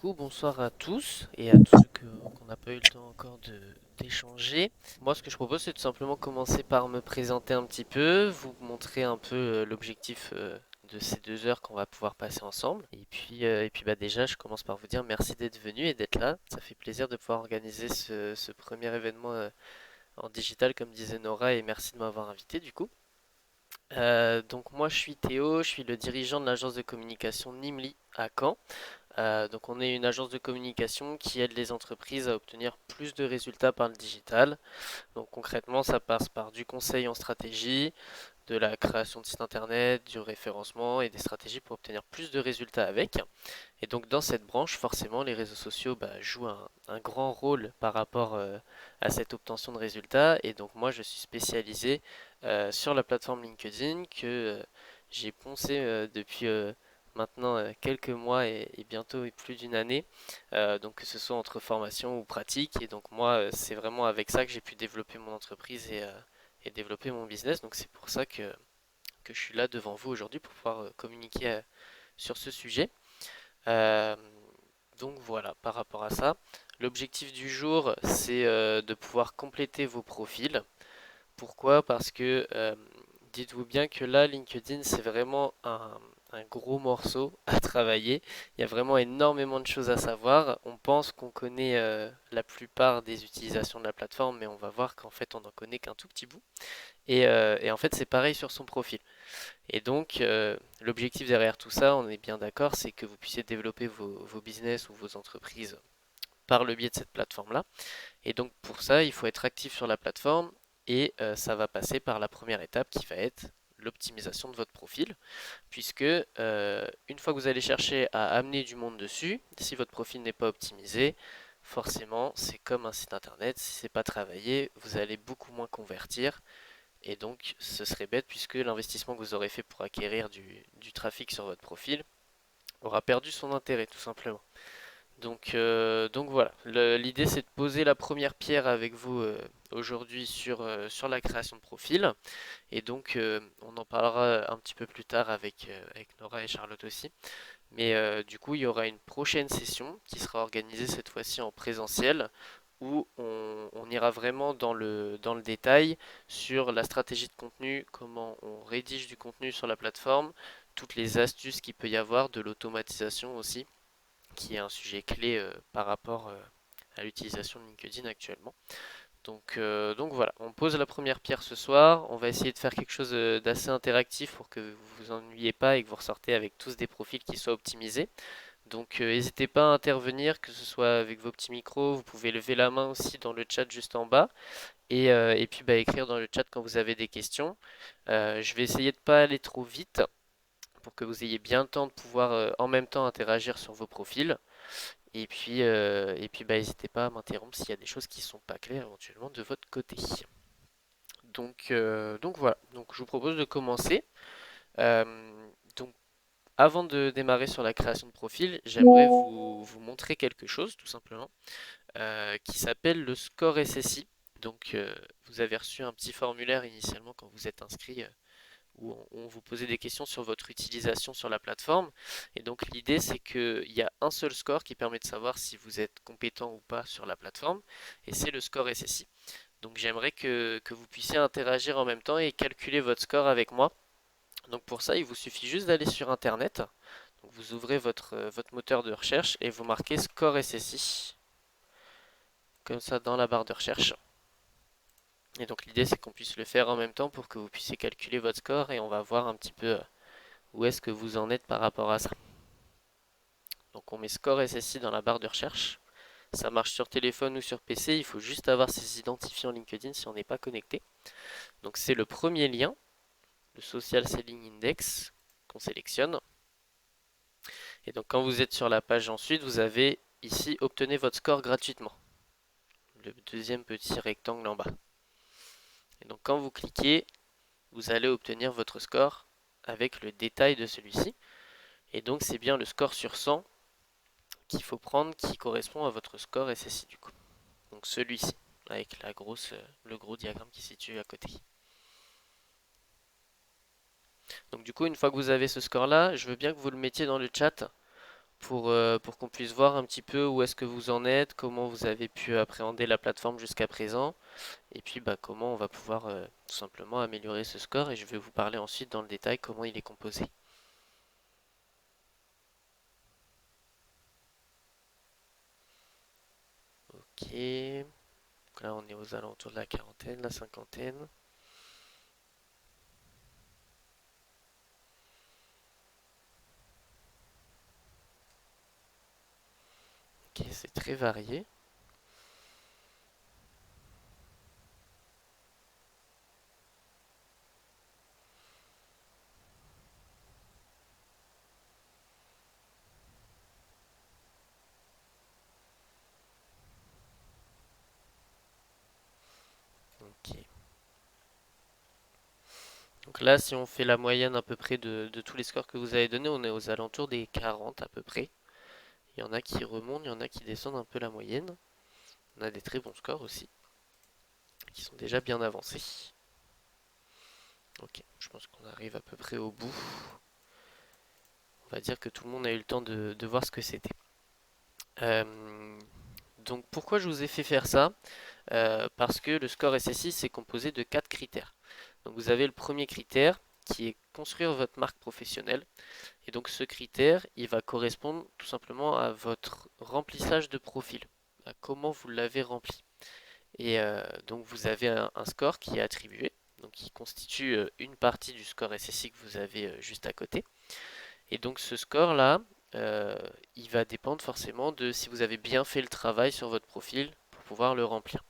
coup, bonsoir à tous et à tous ceux qu'on n'a pas eu le temps encore d'échanger. Moi, ce que je propose, c'est tout simplement commencer par me présenter un petit peu, vous montrer un peu l'objectif de ces 2 heures qu'on va pouvoir passer ensemble. Et puis bah déjà, je commence par vous dire merci d'être venu et d'être là. Ça fait plaisir de pouvoir organiser ce premier événement en digital, comme disait Nora, et merci de m'avoir invité du coup. Donc moi, je suis Théo, je suis le dirigeant de l'agence de communication Nimli à Caen. Donc on est une agence de communication qui aide les entreprises à obtenir plus de résultats par le digital. Donc concrètement, ça passe par du conseil en stratégie, de la création de sites internet, du référencement et des stratégies pour obtenir plus de résultats avec. Et donc dans cette branche, forcément, les réseaux sociaux jouent un grand rôle par rapport à cette obtention de résultats. Et donc moi, je suis spécialisé sur la plateforme LinkedIn que j'ai poncé depuis maintenant quelques mois et bientôt plus d'une année. Donc que ce soit entre formation ou pratique. Et donc moi, c'est vraiment avec ça que j'ai pu développer mon entreprise et développer mon business. Donc c'est pour ça que je suis là devant vous aujourd'hui pour pouvoir communiquer sur ce sujet. Euh, donc voilà, par rapport à ça, l'objectif du jour, c'est de pouvoir compléter vos profils. Pourquoi? Parce que dites-vous bien que là, LinkedIn, c'est vraiment un gros morceau à travailler. Il y a vraiment énormément de choses à savoir. On pense qu'on connaît la plupart des utilisations de la plateforme, mais on va voir qu'en fait, on n'en connaît qu'un tout petit bout. Et en fait, c'est pareil sur son profil. Et donc, l'objectif derrière tout ça, on est bien d'accord, c'est que vous puissiez développer vos business ou vos entreprises par le biais de cette plateforme-là. Et donc, pour ça, il faut être actif sur la plateforme et ça va passer par la première étape qui va être l'optimisation de votre profil, puisque une fois que vous allez chercher à amener du monde dessus, si votre profil n'est pas optimisé, forcément, c'est comme un site internet, si c'est pas travaillé, vous allez beaucoup moins convertir et donc, ce serait bête puisque l'investissement que vous aurez fait pour acquérir du trafic sur votre profil aura perdu son intérêt, tout simplement. Donc voilà, l'idée c'est de poser la première pierre avec vous aujourd'hui sur la création de profil. Et donc, on en parlera un petit peu plus tard avec Nora et Charlotte aussi. Mais du coup, il y aura une prochaine session qui sera organisée cette fois-ci en présentiel où on ira vraiment dans le détail sur la stratégie de contenu, comment on rédige du contenu sur la plateforme, toutes les astuces qu'il peut y avoir, de l'automatisation aussi, qui est un sujet clé par rapport à l'utilisation de LinkedIn actuellement. Donc voilà, on pose la première pierre ce soir. On va essayer de faire quelque chose d'assez interactif pour que vous vous ennuyez pas et que vous ressortez avec tous des profils qui soient optimisés. Donc n'hésitez pas à intervenir, que ce soit avec vos petits micros, vous pouvez lever la main aussi dans le chat juste en bas et puis écrire dans le chat quand vous avez des questions. Je vais essayer de ne pas aller trop vite pour que vous ayez bien le temps de pouvoir en même temps interagir sur vos profils. Et puis n'hésitez pas à m'interrompre s'il y a des choses qui ne sont pas claires éventuellement de votre côté. Donc voilà, donc je vous propose de commencer. Donc avant de démarrer sur la création de profil, j'aimerais vous montrer quelque chose tout simplement qui s'appelle le score SSI. Donc vous avez reçu un petit formulaire initialement quand vous êtes inscrit où on vous posait des questions sur votre utilisation sur la plateforme. Et donc l'idée c'est qu'il y a un seul score qui permet de savoir si vous êtes compétent ou pas sur la plateforme et c'est le score SSI. Donc j'aimerais que vous puissiez interagir en même temps et calculer votre score avec moi. Donc pour ça, il vous suffit juste d'aller sur Internet. Donc vous ouvrez votre moteur de recherche et vous marquez score SSI, comme ça dans la barre de recherche. Et donc l'idée c'est qu'on puisse le faire en même temps pour que vous puissiez calculer votre score et on va voir un petit peu où est-ce que vous en êtes par rapport à ça. Donc on met score SSI dans la barre de recherche. Ça marche sur téléphone ou sur PC, il faut juste avoir ses identifiants LinkedIn si on n'est pas connecté. Donc c'est le premier lien, le Social Selling Index, qu'on sélectionne. Et donc quand vous êtes sur la page ensuite, vous avez ici obtenez votre score gratuitement. Le deuxième petit rectangle en bas. Et donc quand vous cliquez, vous allez obtenir votre score avec le détail de celui-ci. Et donc c'est bien le score sur 100 qu'il faut prendre qui correspond à votre score SSI du coup. Donc celui-ci, avec le gros diagramme qui se situe à côté. Donc du coup, une fois que vous avez ce score-là, je veux bien que vous le mettiez dans le chat pour qu'on puisse voir un petit peu où est-ce que vous en êtes, comment vous avez pu appréhender la plateforme jusqu'à présent, et puis bah, comment on va pouvoir tout simplement améliorer ce score. Et je vais vous parler ensuite dans le détail comment il est composé. Ok, donc là on est aux alentours de la quarantaine, la cinquantaine. Ok, c'est très varié. Ok. Donc là, si on fait la moyenne à peu près de tous les scores que vous avez donnés, on est aux alentours des 40 à peu près. Il y en a qui remontent, il y en a qui descendent un peu la moyenne. On a des très bons scores aussi, qui sont déjà bien avancés. Ok, je pense qu'on arrive à peu près au bout. On va dire que tout le monde a eu le temps de voir ce que c'était. Euh, donc pourquoi je vous ai fait faire ça? Parce que le score SSI c'est composé de 4 critères. Donc vous avez le premier critère qui est construire votre marque professionnelle. Et donc ce critère, il va correspondre tout simplement à votre remplissage de profil, à comment vous l'avez rempli. Et donc vous avez un score qui est attribué, donc qui constitue une partie du score SSI que vous avez juste à côté. Et donc ce score-là, euh, il va dépendre forcément de si vous avez bien fait le travail sur votre profil pour pouvoir le remplir.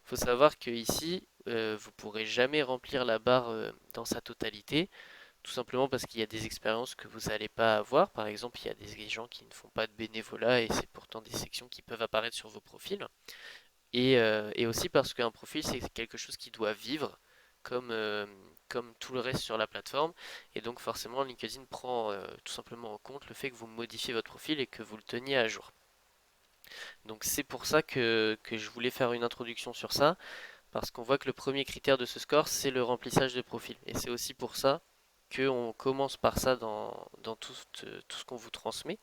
Il faut savoir que ici, vous ne pourrez jamais remplir la barre dans sa totalité, tout simplement parce qu'il y a des expériences que vous n'allez pas avoir. Par exemple, il y a des gens qui ne font pas de bénévolat et c'est pourtant des sections qui peuvent apparaître sur vos profils. Et aussi parce qu'un profil, c'est quelque chose qui doit vivre comme, comme tout le reste sur la plateforme. Et donc forcément, LinkedIn prend tout simplement en compte le fait que vous modifiez votre profil et que vous le teniez à jour. Donc c'est pour ça que je voulais faire une introduction sur ça, parce qu'on voit que le premier critère de ce score, c'est le remplissage de profil. Et c'est aussi pour ça qu'on commence par ça dans tout ce qu'on vous transmet,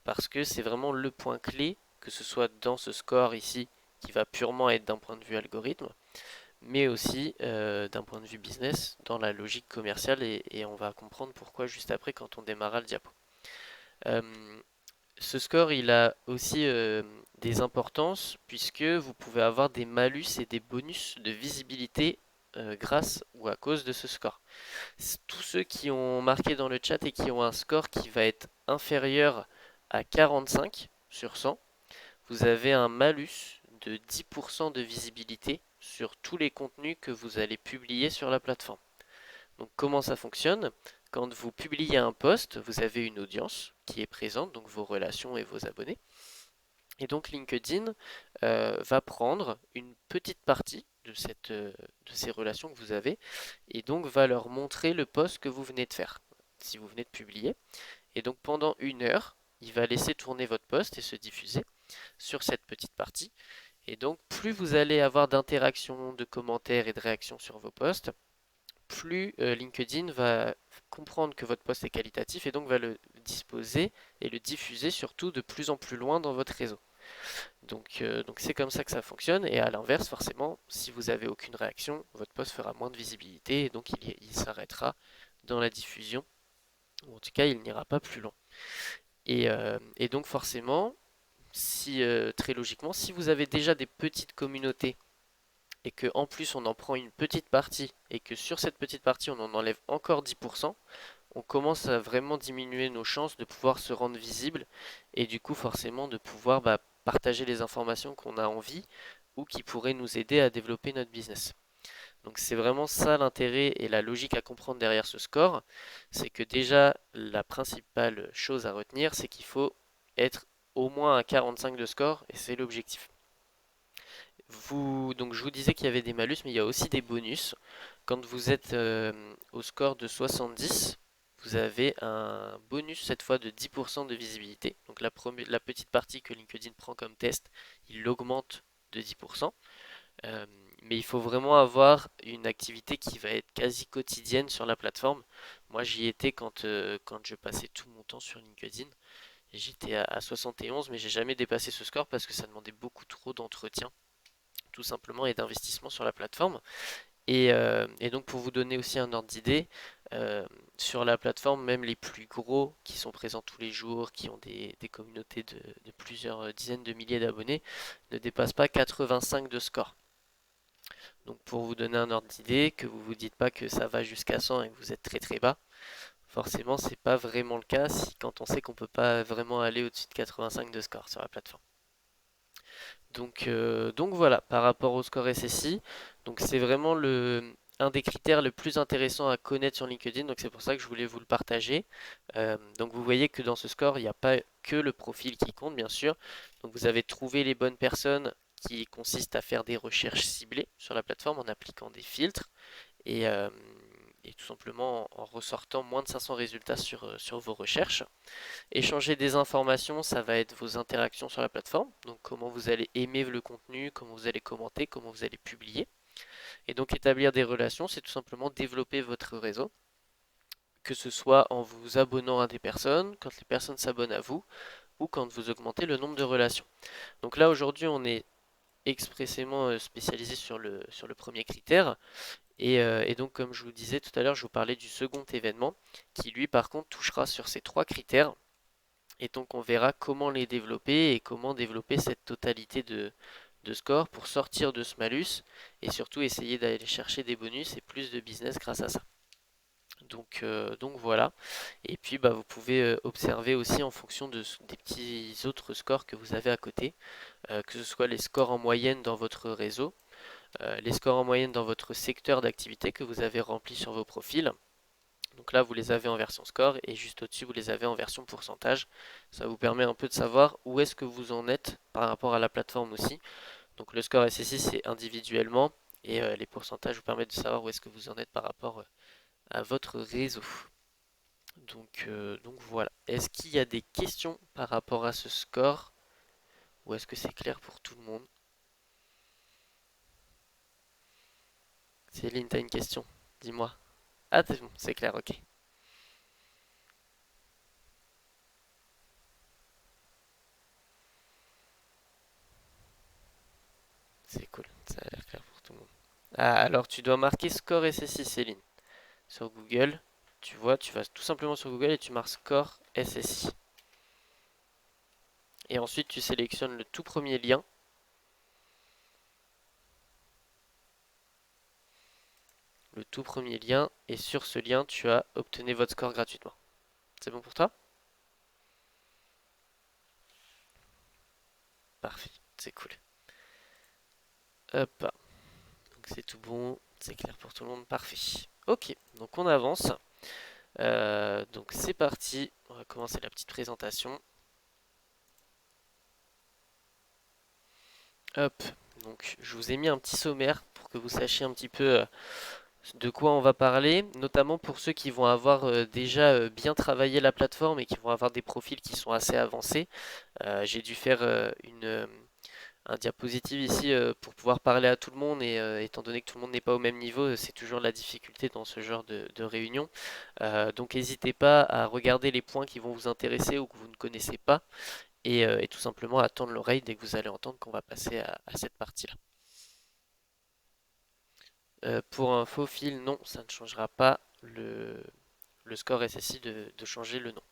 parce que c'est vraiment le point clé, que ce soit dans ce score ici, qui va purement être d'un point de vue algorithme, mais aussi d'un point de vue business, dans la logique commerciale, et on va comprendre pourquoi juste après quand on démarrera le diapo. Euh, Ce score, il a aussi des importances, puisque vous pouvez avoir des malus et des bonus de visibilité grâce ou à cause de ce score. Tous ceux qui ont marqué dans le chat et qui ont un score qui va être inférieur à 45 sur 100, vous avez un malus de 10% de visibilité sur tous les contenus que vous allez publier sur la plateforme. Donc comment ça fonctionne? Quand vous publiez un post, vous avez une audience qui est présente, donc vos relations et vos abonnés. Et donc LinkedIn va prendre une petite partie de ces relations que vous avez et donc va leur montrer le post que vous venez de faire, si vous venez de publier. Et donc pendant 1 heure, il va laisser tourner votre post et se diffuser sur cette petite partie. Et donc plus vous allez avoir d'interactions, de commentaires et de réactions sur vos posts, plus LinkedIn va comprendre que votre post est qualitatif et donc va le disposer et le diffuser surtout de plus en plus loin dans votre réseau. Donc c'est comme ça que ça fonctionne. Et à l'inverse, forcément, si vous avez aucune réaction, votre post fera moins de visibilité et donc il s'arrêtera dans la diffusion. Ou en tout cas, il n'ira pas plus loin. Et donc forcément, si très logiquement, si vous avez déjà des petites communautés et que en plus on en prend une petite partie et que sur cette petite partie on en enlève encore 10%, on commence à vraiment diminuer nos chances de pouvoir se rendre visible et du coup forcément de pouvoir partager les informations qu'on a envie ou qui pourraient nous aider à développer notre business. Donc c'est vraiment ça l'intérêt et la logique à comprendre derrière ce score, c'est que déjà la principale chose à retenir, c'est qu'il faut être au moins à 45 de score et c'est l'objectif. Donc je vous disais qu'il y avait des malus, mais il y a aussi des bonus. Quand vous êtes au score de 70, vous avez un bonus cette fois de 10% de visibilité. Donc la petite partie que LinkedIn prend comme test, il l'augmente de 10%. Euh, mais il faut vraiment avoir une activité qui va être quasi quotidienne sur la plateforme. Moi, j'y étais quand je passais tout mon temps sur LinkedIn. J'étais à 71, mais j'ai jamais dépassé ce score parce que ça demandait beaucoup trop d'entretien, tout simplement, et d'investissement sur la plateforme. Et donc pour vous donner aussi un ordre d'idée, euh, sur la plateforme, même les plus gros qui sont présents tous les jours, qui ont des communautés de plusieurs dizaines de milliers d'abonnés, ne dépassent pas 85 de score. Donc pour vous donner un ordre d'idée, que vous vous dites pas que ça va jusqu'à 100 et que vous êtes très très bas, forcément c'est pas vraiment le cas si quand on sait qu'on peut pas vraiment aller au-dessus de 85 de score sur la plateforme. Donc voilà, par rapport au score SSI, donc c'est vraiment un des critères le plus intéressant à connaître sur LinkedIn, donc c'est pour ça que je voulais vous le partager. Donc vous voyez que dans ce score, il n'y a pas que le profil qui compte, bien sûr. Donc vous avez trouvé les bonnes personnes qui consistent à faire des recherches ciblées sur la plateforme en appliquant des filtres et, euh, et tout simplement en ressortant moins de 500 résultats sur vos recherches. Échanger des informations, ça va être vos interactions sur la plateforme, donc comment vous allez aimer le contenu, comment vous allez commenter, comment vous allez publier. Et donc établir des relations, c'est tout simplement développer votre réseau, que ce soit en vous abonnant à des personnes, quand les personnes s'abonnent à vous, ou quand vous augmentez le nombre de relations. Donc là aujourd'hui on est expressément spécialisé sur le premier critère. Et donc comme je vous disais tout à l'heure, je vous parlais du second événement, qui lui par contre touchera sur ces trois critères. Et donc on verra comment les développer et comment développer cette totalité de score pour sortir de ce malus et surtout essayer d'aller chercher des bonus et plus de business grâce à ça. Donc voilà. Et puis bah, vous pouvez observer aussi en fonction des petits autres scores que vous avez à côté, que ce soit les scores en moyenne dans votre réseau, les scores en moyenne dans votre secteur d'activité que vous avez rempli sur vos profils. Donc là, vous les avez en version score et juste au-dessus, vous les avez en version pourcentage. Ça vous permet un peu de savoir où est-ce que vous en êtes par rapport à la plateforme aussi. Donc le score SSI, c'est individuellement et les pourcentages vous permettent de savoir où est-ce que vous en êtes par rapport à votre réseau. Donc voilà. Est-ce qu'il y a des questions par rapport à ce score ou est-ce que c'est clair pour tout le monde? Céline, t'as une question? Dis-moi. Ah, c'est bon, c'est clair, ok. C'est cool, ça a l'air clair pour tout le monde. Ah, alors tu dois marquer score SSI, Céline. Sur Google, tu vois, tu vas tout simplement sur Google et tu marques score SSI. Et ensuite, tu sélectionnes le tout premier lien. Le tout premier lien. Et sur ce lien, tu as obtenu votre score gratuitement. C'est bon pour toi? Parfait, c'est cool. Hop, donc c'est tout bon, c'est clair pour tout le monde, parfait. Ok, donc on avance. Donc c'est parti, on va commencer la petite présentation. Hop, donc je vous ai mis un petit sommaire pour que vous sachiez un petit peu de quoi on va parler, notamment pour ceux qui vont avoir déjà bien travaillé la plateforme et qui vont avoir des profils qui sont assez avancés. J'ai dû faire un diapositive ici pour pouvoir parler à tout le monde et étant donné que tout le monde n'est pas au même niveau, c'est toujours la difficulté dans ce genre de réunion. Donc n'hésitez pas à regarder les points qui vont vous intéresser ou que vous ne connaissez pas et tout simplement à tendre l'oreille dès que vous allez entendre qu'on va passer à cette partie-là. Pour un faux fil, non, ça ne changera pas le score SSI de changer le nom.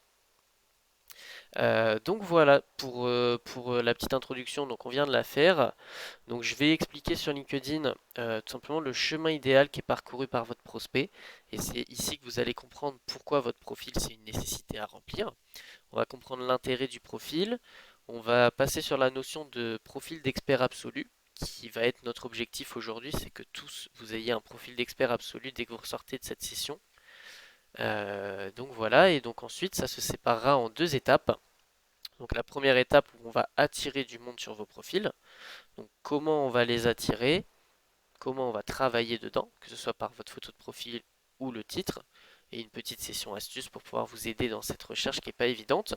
Donc voilà pour la petite introduction, donc on vient de la faire. Donc je vais expliquer sur LinkedIn tout simplement le chemin idéal qui est parcouru par votre prospect. Et c'est ici que vous allez comprendre pourquoi votre profil c'est une nécessité à remplir. On va comprendre l'intérêt du profil. On va passer sur la notion de profil d'expert absolu, qui va être notre objectif aujourd'hui, c'est que tous vous ayez un profil d'expert absolu dès que vous ressortez de cette session. Donc voilà, et donc ensuite ça se séparera en deux étapes. Donc la première étape où on va attirer du monde sur vos profils. Donc comment on va les attirer, comment on va travailler dedans, que ce soit par votre photo de profil ou le titre, et une petite session astuce pour pouvoir vous aider dans cette recherche qui n'est pas évidente.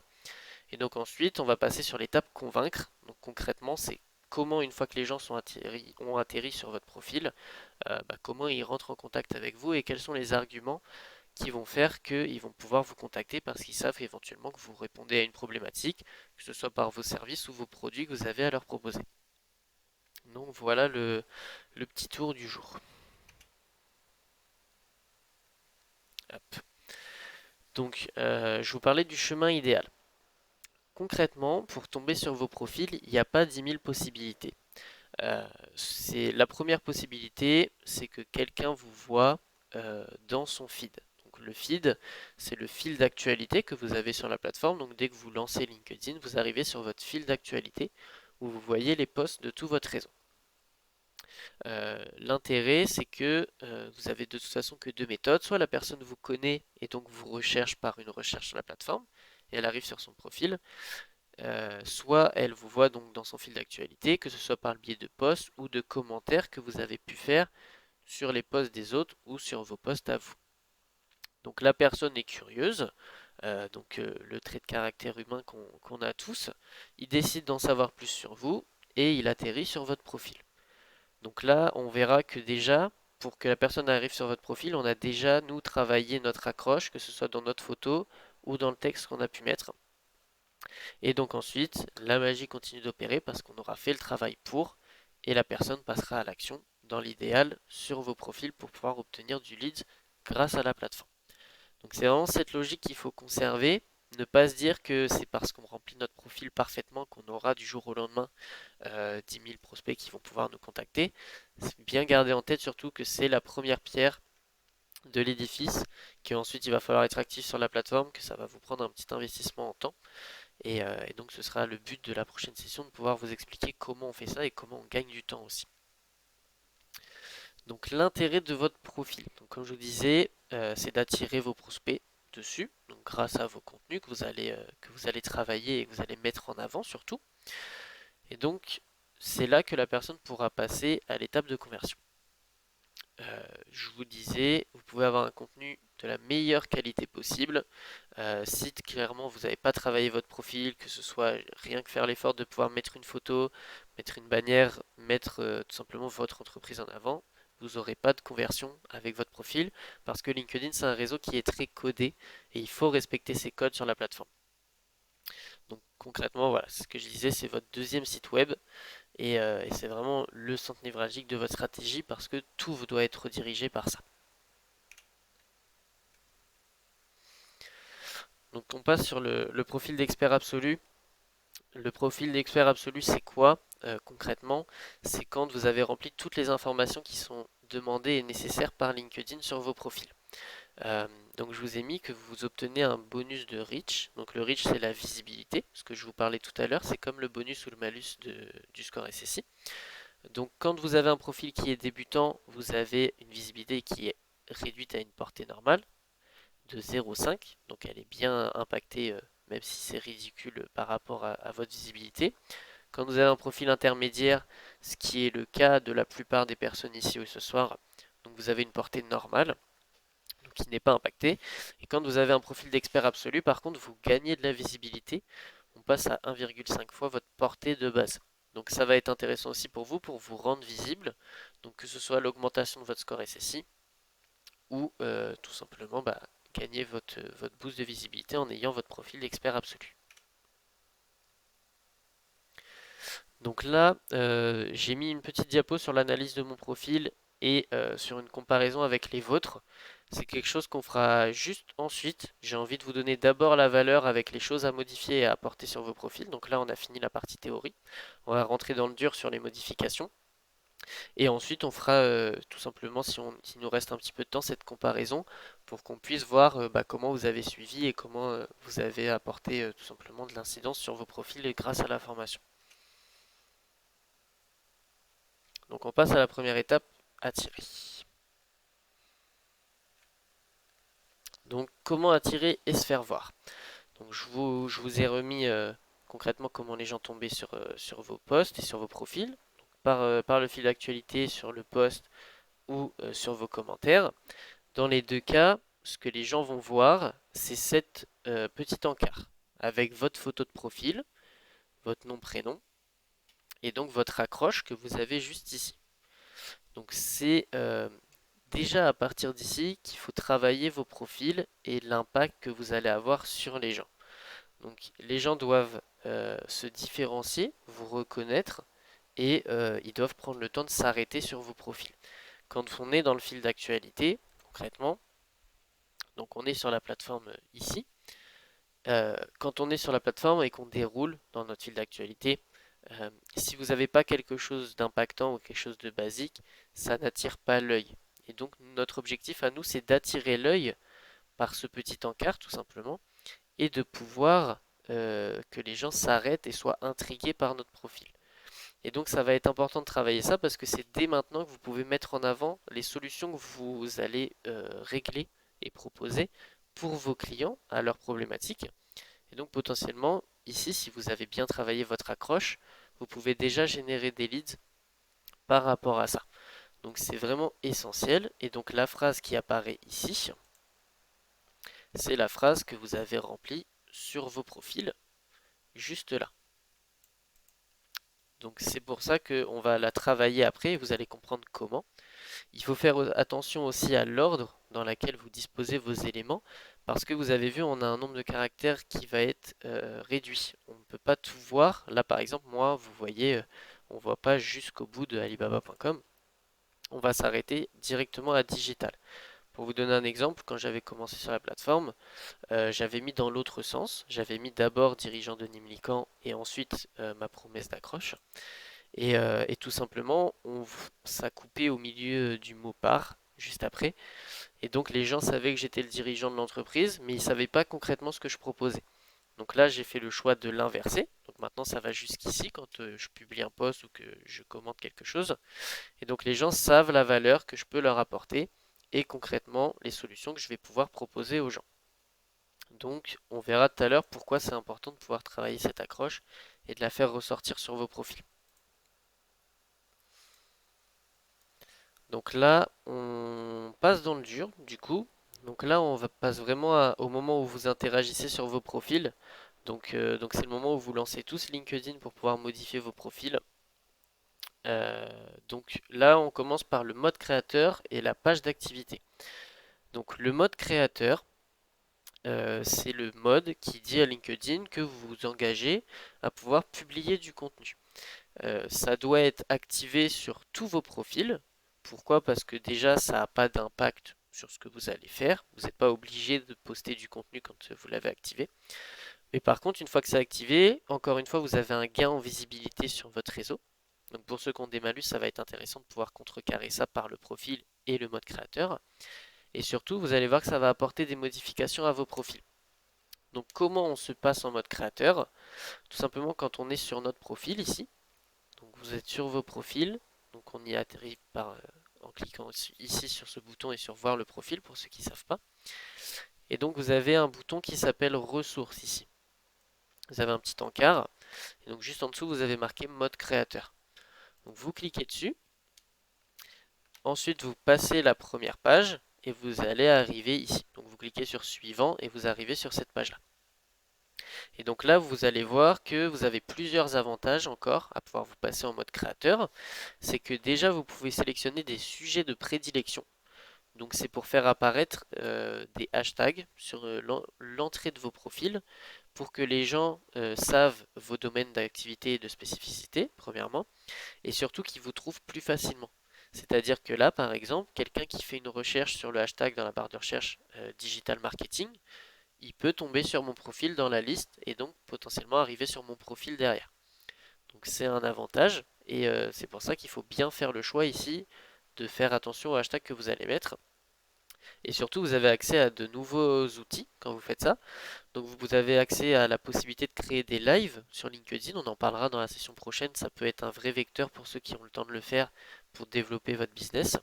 Et donc ensuite, on va passer sur l'étape convaincre. Donc concrètement, c'est comment une fois que les gens ont atterri sur votre profil, comment ils rentrent en contact avec vous et quels sont les arguments qui vont faire qu'ils vont pouvoir vous contacter parce qu'ils savent éventuellement que vous répondez à une problématique, que ce soit par vos services ou vos produits que vous avez à leur proposer. Donc voilà le petit tour du jour. Hop. Donc je vous parlais du chemin idéal. Concrètement, pour tomber sur vos profils, il n'y a pas 10 000 possibilités. C'est la première possibilité, c'est que quelqu'un vous voit dans son feed. Donc le feed, c'est le fil d'actualité que vous avez sur la plateforme. Donc dès que vous lancez LinkedIn, vous arrivez sur votre fil d'actualité où vous voyez les posts de tout votre réseau. L'intérêt, c'est que vous avez de toute façon que deux méthodes. Soit la personne vous connaît et donc vous recherche par une recherche sur la plateforme et elle arrive sur son profil. Soit elle vous voit donc dans son fil d'actualité, que ce soit par le biais de posts ou de commentaires que vous avez pu faire sur les posts des autres ou sur vos posts à vous. Donc la personne est curieuse, le trait de caractère humain qu'on a tous, il décide d'en savoir plus sur vous et il atterrit sur votre profil. Donc là, on verra que déjà, pour que la personne arrive sur votre profil, on a déjà, nous, travaillé notre accroche, que ce soit dans notre photo ou dans le texte qu'on a pu mettre. Et donc ensuite, la magie continue d'opérer parce qu'on aura fait le travail pour, et la personne passera à l'action, dans l'idéal, sur vos profils pour pouvoir obtenir du lead grâce à la plateforme. Donc c'est vraiment cette logique qu'il faut conserver, ne pas se dire que c'est parce qu'on remplit notre profil parfaitement qu'on aura du jour au lendemain 10 000 prospects qui vont pouvoir nous contacter. C'est bien garder en tête surtout que c'est la première pierre de l'édifice, qu'ensuite il va falloir être actif sur la plateforme, que ça va vous prendre un petit investissement en temps. Et donc ce sera le but de la prochaine session de pouvoir vous expliquer comment on fait ça et comment on gagne du temps aussi. Donc l'intérêt de votre profil, donc, comme je vous disais, c'est d'attirer vos prospects dessus, donc grâce à vos contenus que vous allez travailler et que vous allez mettre en avant surtout. Et donc c'est là que la personne pourra passer à l'étape de conversion. Je vous disais, vous pouvez avoir un contenu de la meilleure qualité possible. Si clairement vous n'avez pas travaillé votre profil, que ce soit rien que faire l'effort de pouvoir mettre une photo, mettre une bannière, mettre tout simplement votre entreprise en avant, vous n'aurez pas de conversion avec votre profil parce que LinkedIn c'est un réseau qui est très codé et il faut respecter ces codes sur la plateforme. Donc concrètement, voilà, c'est ce que je disais, c'est votre deuxième site web et c'est vraiment le centre névralgique de votre stratégie parce que tout doit être redirigé par ça. Donc on passe sur le profil d'expert absolu. Le profil d'expert absolu, c'est quoi concrètement? C'est quand vous avez rempli toutes les informations qui sont demandées et nécessaires par LinkedIn sur vos profils. Euh, donc je vous ai mis que vous obtenez un bonus de reach. Donc le reach, c'est la visibilité, ce que je vous parlais tout à l'heure. C'est comme le bonus ou le malus du score SSI. Donc quand vous avez un profil qui est débutant, vous avez une visibilité qui est réduite à une portée normale de 0,5. Donc elle est bien impactée, même si c'est ridicule par rapport à votre visibilité. Quand vous avez un profil intermédiaire, ce qui est le cas de la plupart des personnes ici ce soir, donc vous avez une portée normale, donc qui n'est pas impactée. Et quand vous avez un profil d'expert absolu, par contre, vous gagnez de la visibilité. On passe à 1,5 fois votre portée de base. Donc ça va être intéressant aussi pour vous rendre visible. Donc que ce soit l'augmentation de votre score SSI ou tout simplement gagner votre boost de visibilité en ayant votre profil d'expert absolu. Donc là, j'ai mis une petite diapo sur l'analyse de mon profil et sur une comparaison avec les vôtres. C'est quelque chose qu'on fera juste ensuite. J'ai envie de vous donner d'abord la valeur avec les choses à modifier et à apporter sur vos profils. Donc là, on a fini la partie théorie. On va rentrer dans le dur sur les modifications. Et ensuite, on fera tout simplement, s'il nous reste un petit peu de temps, cette comparaison pour qu'on puisse voir comment vous avez suivi et comment vous avez apporté tout simplement de l'incidence sur vos profils et grâce à la formation. Donc on passe à la première étape, attirer. Donc comment attirer et se faire voir. Donc je vous ai remis concrètement comment les gens tombaient sur vos posts et sur vos profils. Donc, par le fil d'actualité, sur le post ou sur vos commentaires. Dans les deux cas, ce que les gens vont voir, c'est cette petite encart avec votre photo de profil, votre nom, prénom et donc votre accroche que vous avez juste ici. Donc c'est déjà à partir d'ici qu'il faut travailler vos profils et l'impact que vous allez avoir sur les gens. Donc les gens doivent se différencier, vous reconnaître et ils doivent prendre le temps de s'arrêter sur vos profils. Quand on est dans le fil d'actualité, concrètement, donc on est sur la plateforme ici. Quand on est sur la plateforme et qu'on déroule dans notre fil d'actualité, si vous n'avez pas quelque chose d'impactant ou quelque chose de basique, ça n'attire pas l'œil. Et donc notre objectif à nous, c'est d'attirer l'œil par ce petit encart tout simplement et de pouvoir que les gens s'arrêtent et soient intrigués par notre profil. Et donc ça va être important de travailler ça parce que c'est dès maintenant que vous pouvez mettre en avant les solutions que vous allez régler et proposer pour vos clients à leurs problématiques. Et donc potentiellement, ici, si vous avez bien travaillé votre accroche, vous pouvez déjà générer des leads par rapport à ça. Donc c'est vraiment essentiel. Et donc la phrase qui apparaît ici, c'est la phrase que vous avez remplie sur vos profils, juste là. Donc c'est pour ça qu'on va la travailler après et vous allez comprendre comment. Il faut faire attention aussi à l'ordre dans lequel vous disposez vos éléments parce que vous avez vu, on a un nombre de caractères qui va être réduit. On ne peut pas tout voir. Là par exemple, moi, vous voyez, on ne voit pas jusqu'au bout de alibaba.com. On va s'arrêter directement à digital. Pour vous donner un exemple, quand j'avais commencé sur la plateforme, j'avais mis dans l'autre sens. J'avais mis d'abord dirigeant de Nimlican et ensuite ma promesse d'accroche. Et tout simplement, ça coupait au milieu du mot par, juste après. Et donc les gens savaient que j'étais le dirigeant de l'entreprise, mais ils ne savaient pas concrètement ce que je proposais. Donc là, j'ai fait le choix de l'inverser. Donc maintenant, ça va jusqu'ici quand je publie un post ou que je commente quelque chose. Et donc les gens savent la valeur que je peux leur apporter et concrètement les solutions que je vais pouvoir proposer aux gens. Donc on verra tout à l'heure pourquoi c'est important de pouvoir travailler cette accroche et de la faire ressortir sur vos profils. Donc là, on passe dans le dur, du coup. Donc là, passe vraiment au moment où vous interagissez sur vos profils. Donc c'est le moment où vous lancez tous LinkedIn pour pouvoir modifier vos profils. Euh, donc là, on commence par le mode créateur et la page d'activité. Donc le mode créateur, c'est le mode qui dit à LinkedIn que vous vous engagez à pouvoir publier du contenu. Ça doit être activé sur tous vos profils. Pourquoi? Parce que déjà, ça n'a pas d'impact sur ce que vous allez faire. Vous n'êtes pas obligé de poster du contenu quand vous l'avez activé. Mais par contre, une fois que c'est activé, encore une fois, vous avez un gain en visibilité sur votre réseau. Donc pour ceux qui ont des malus, ça va être intéressant de pouvoir contrecarrer ça par le profil et le mode créateur. Et surtout, vous allez voir que ça va apporter des modifications à vos profils. Donc comment on se passe en mode créateur? Tout simplement quand on est sur notre profil ici. Donc vous êtes sur vos profils, donc on y atterrit en cliquant ici sur ce bouton et sur voir le profil pour ceux qui ne savent pas. Et donc vous avez un bouton qui s'appelle ressources ici. Vous avez un petit encart et donc juste en dessous vous avez marqué mode créateur. Donc vous cliquez dessus, ensuite vous passez la première page et vous allez arriver ici. Donc vous cliquez sur suivant et vous arrivez sur cette page là. Et donc là, vous allez voir que vous avez plusieurs avantages encore à pouvoir vous passer en mode créateur. C'est que déjà, vous pouvez sélectionner des sujets de prédilection. Donc c'est pour faire apparaître des hashtags sur l'entrée de vos profils pour que les gens savent vos domaines d'activité et de spécificité, premièrement, et surtout qu'ils vous trouvent plus facilement. C'est-à-dire que là, par exemple, quelqu'un qui fait une recherche sur le hashtag dans la barre de recherche digital marketing, il peut tomber sur mon profil dans la liste et donc potentiellement arriver sur mon profil derrière. Donc c'est un avantage et c'est pour ça qu'il faut bien faire le choix ici de faire attention aux hashtags que vous allez mettre. Et surtout, vous avez accès à de nouveaux outils quand vous faites ça. Donc vous avez accès à la possibilité de créer des lives sur LinkedIn. On en parlera dans la session prochaine. Ça peut être un vrai vecteur pour ceux qui ont le temps de le faire pour développer votre business.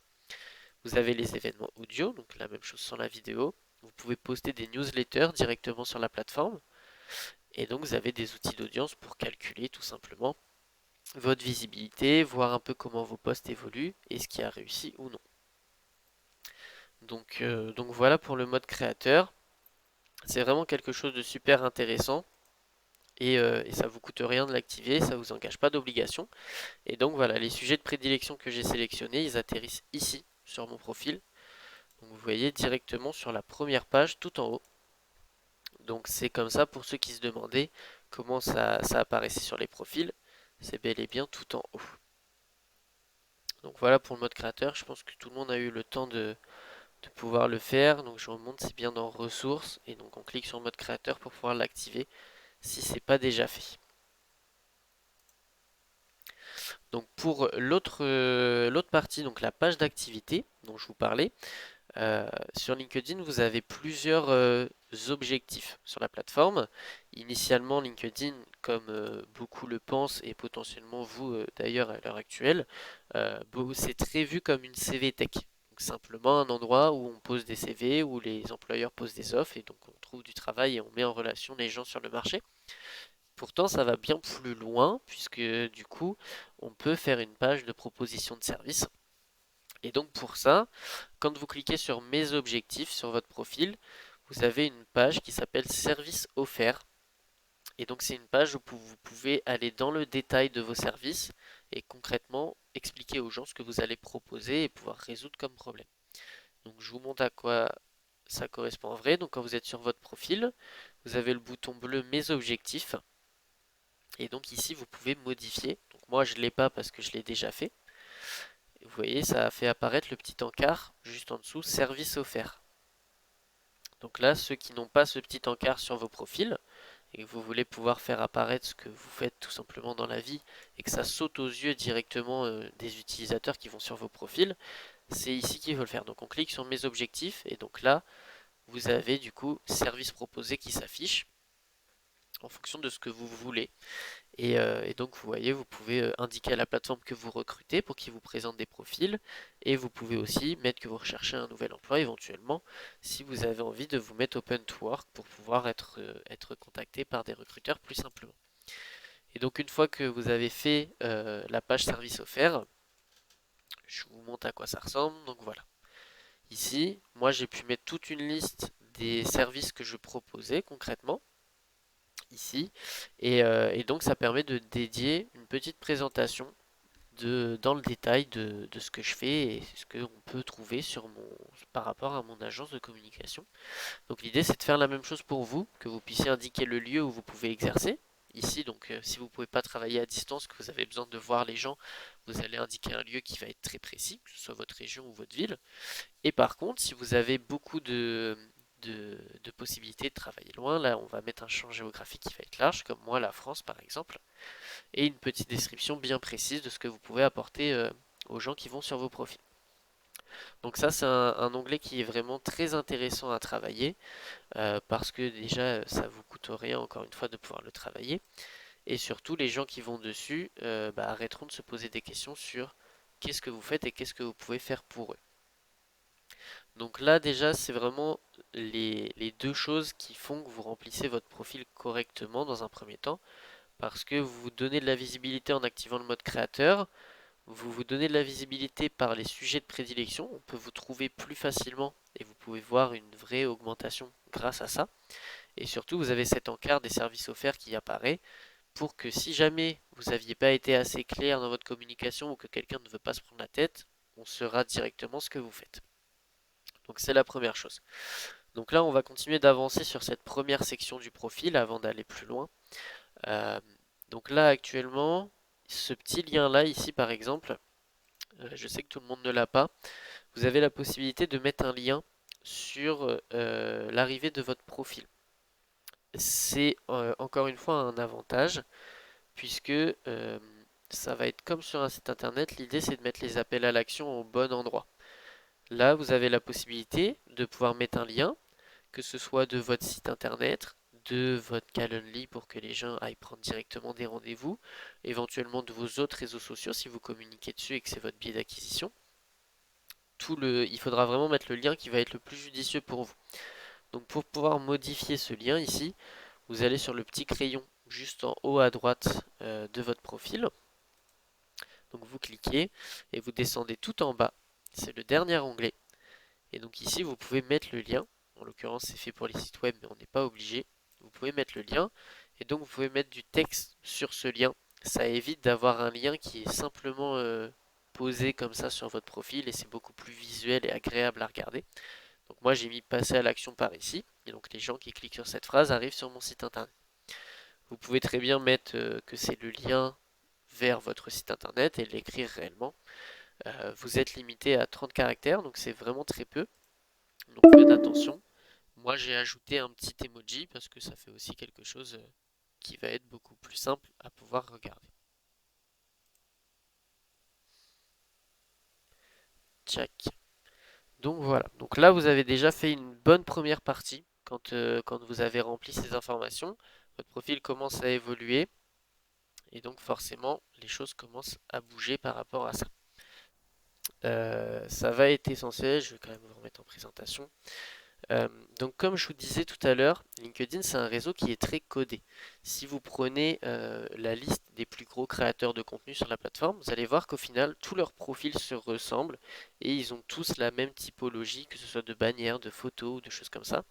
Vous avez les événements audio, donc la même chose sans la vidéo. Vous pouvez poster des newsletters directement sur la plateforme. Et donc vous avez des outils d'audience pour calculer tout simplement votre visibilité, voir un peu comment vos posts évoluent et ce qui a réussi ou non. Donc voilà pour le mode créateur. C'est vraiment quelque chose de super intéressant et ça vous coûte rien de l'activer, ça vous engage pas d'obligation. Et donc voilà, les sujets de prédilection que j'ai sélectionnés, ils atterrissent ici sur mon profil. Donc vous voyez directement sur la première page tout en haut. Donc c'est comme ça pour ceux qui se demandaient comment ça apparaissait sur les profils. C'est bel et bien tout en haut. Donc voilà pour le mode créateur. Je pense que tout le monde a eu le temps de pouvoir le faire. Donc je remonte, c'est bien dans ressources. Et donc on clique sur le mode créateur pour pouvoir l'activer si ce n'est pas déjà fait. Donc pour l'autre partie, donc la page d'activité dont je vous parlais, sur LinkedIn, vous avez plusieurs objectifs sur la plateforme. Initialement, LinkedIn, comme beaucoup le pensent, et potentiellement vous d'ailleurs à l'heure actuelle, c'est très vu comme une CV Tech. Donc simplement un endroit où on pose des CV, où les employeurs posent des offres, et donc on trouve du travail et on met en relation les gens sur le marché. Pourtant, ça va bien plus loin, puisque du coup, on peut faire une page de proposition de service. Et donc pour ça, quand vous cliquez sur Mes objectifs sur votre profil, vous avez une page qui s'appelle Services offerts. Et donc c'est une page où vous pouvez aller dans le détail de vos services et concrètement expliquer aux gens ce que vous allez proposer et pouvoir résoudre comme problème. Donc je vous montre à quoi ça correspond en vrai. Donc quand vous êtes sur votre profil, vous avez le bouton bleu Mes objectifs. Et donc ici vous pouvez modifier. Donc moi je ne l'ai pas parce que je l'ai déjà fait. Vous voyez, ça a fait apparaître le petit encart juste en dessous, service offert. Donc là, ceux qui n'ont pas ce petit encart sur vos profils et que vous voulez pouvoir faire apparaître ce que vous faites tout simplement dans la vie et que ça saute aux yeux directement des utilisateurs qui vont sur vos profils, c'est ici qu'il faut le faire. Donc on clique sur mes objectifs et donc là, vous avez du coup service proposé qui s'affiche en fonction de ce que vous voulez. Et donc vous voyez, vous pouvez indiquer à la plateforme que vous recrutez pour qu'il vous présente des profils. Et vous pouvez aussi mettre que vous recherchez un nouvel emploi éventuellement si vous avez envie de vous mettre open to work pour pouvoir être contacté par des recruteurs plus simplement. Et donc une fois que vous avez fait la page service offert, je vous montre à quoi ça ressemble. Donc voilà. Ici, moi j'ai pu mettre toute une liste des services que je proposais concrètement ici. Et donc ça permet de dédier une petite présentation dans le détail de ce que je fais et ce qu'on peut trouver par rapport à mon agence de communication. Donc l'idée c'est de faire la même chose pour vous, que vous puissiez indiquer le lieu où vous pouvez exercer. Ici, donc si vous ne pouvez pas travailler à distance, que vous avez besoin de voir les gens, vous allez indiquer un lieu qui va être très précis, que ce soit votre région ou votre ville. Et par contre, si vous avez beaucoup de possibilités de travailler loin, là on va mettre un champ géographique qui va être large, comme moi la France par exemple, et une petite description bien précise de ce que vous pouvez apporter aux gens qui vont sur vos profils. Donc ça c'est un onglet qui est vraiment très intéressant à travailler parce que déjà ça vous coûte rien encore une fois de pouvoir le travailler et surtout les gens qui vont dessus arrêteront de se poser des questions sur qu'est-ce que vous faites et qu'est-ce que vous pouvez faire pour eux. Donc là déjà c'est vraiment les deux choses qui font que vous remplissez votre profil correctement dans un premier temps parce que vous vous donnez de la visibilité en activant le mode créateur, vous vous donnez de la visibilité par les sujets de prédilection, on peut vous trouver plus facilement et vous pouvez voir une vraie augmentation grâce à ça. Et surtout, vous avez cet encart des services offerts qui apparaît pour que si jamais vous n'aviez pas été assez clair dans votre communication ou que quelqu'un ne veut pas se prendre la tête, on saura directement ce que vous faites. Donc c'est la première chose. Donc là, on va continuer d'avancer sur cette première section du profil avant d'aller plus loin. Euh, donc là, actuellement, ce petit lien-là, ici par exemple, je sais que tout le monde ne l'a pas, vous avez la possibilité de mettre un lien sur l'arrivée de votre profil. C'est encore une fois un avantage puisque ça va être comme sur un site internet, l'idée c'est de mettre les appels à l'action au bon endroit. Là, vous avez la possibilité de pouvoir mettre un lien, que ce soit de votre site internet, de votre Calendly pour que les gens aillent prendre directement des rendez-vous, éventuellement de vos autres réseaux sociaux si vous communiquez dessus et que c'est votre biais d'acquisition. Il faudra vraiment mettre le lien qui va être le plus judicieux pour vous. Donc pour pouvoir modifier ce lien ici, vous allez sur le petit crayon juste en haut à droite de votre profil. Donc vous cliquez et vous descendez tout en bas. C'est le dernier onglet. Et donc ici vous pouvez mettre le lien. En l'occurrence c'est fait pour les sites web mais on n'est pas obligé. Vous pouvez mettre le lien et donc vous pouvez mettre du texte sur ce lien. Ça évite d'avoir un lien qui est simplement posées comme ça sur votre profil et c'est beaucoup plus visuel et agréable à regarder. Donc moi j'ai mis passer à l'action par ici et donc les gens qui cliquent sur cette phrase arrivent sur mon site internet. Vous pouvez très bien mettre que c'est le lien vers votre site internet et l'écrire réellement. Vous êtes limité à 30 caractères, donc c'est vraiment très peu. Donc faites attention. Moi j'ai ajouté un petit emoji parce que ça fait aussi quelque chose qui va être beaucoup plus simple à pouvoir regarder. Tchac. Donc voilà. Donc là vous avez déjà fait une bonne première partie quand vous avez rempli ces informations. Votre profil commence à évoluer et donc forcément les choses commencent à bouger par rapport à ça. Ça va être essentiel, je vais quand même vous remettre en présentation. Euh, donc comme je vous disais tout à l'heure, LinkedIn c'est un réseau qui est très codé. Si vous prenez la liste des plus gros créateurs de contenu sur la plateforme, vous allez voir qu'au final tous leurs profils se ressemblent et ils ont tous la même typologie, que ce soit de bannières, de photos ou de choses comme ça.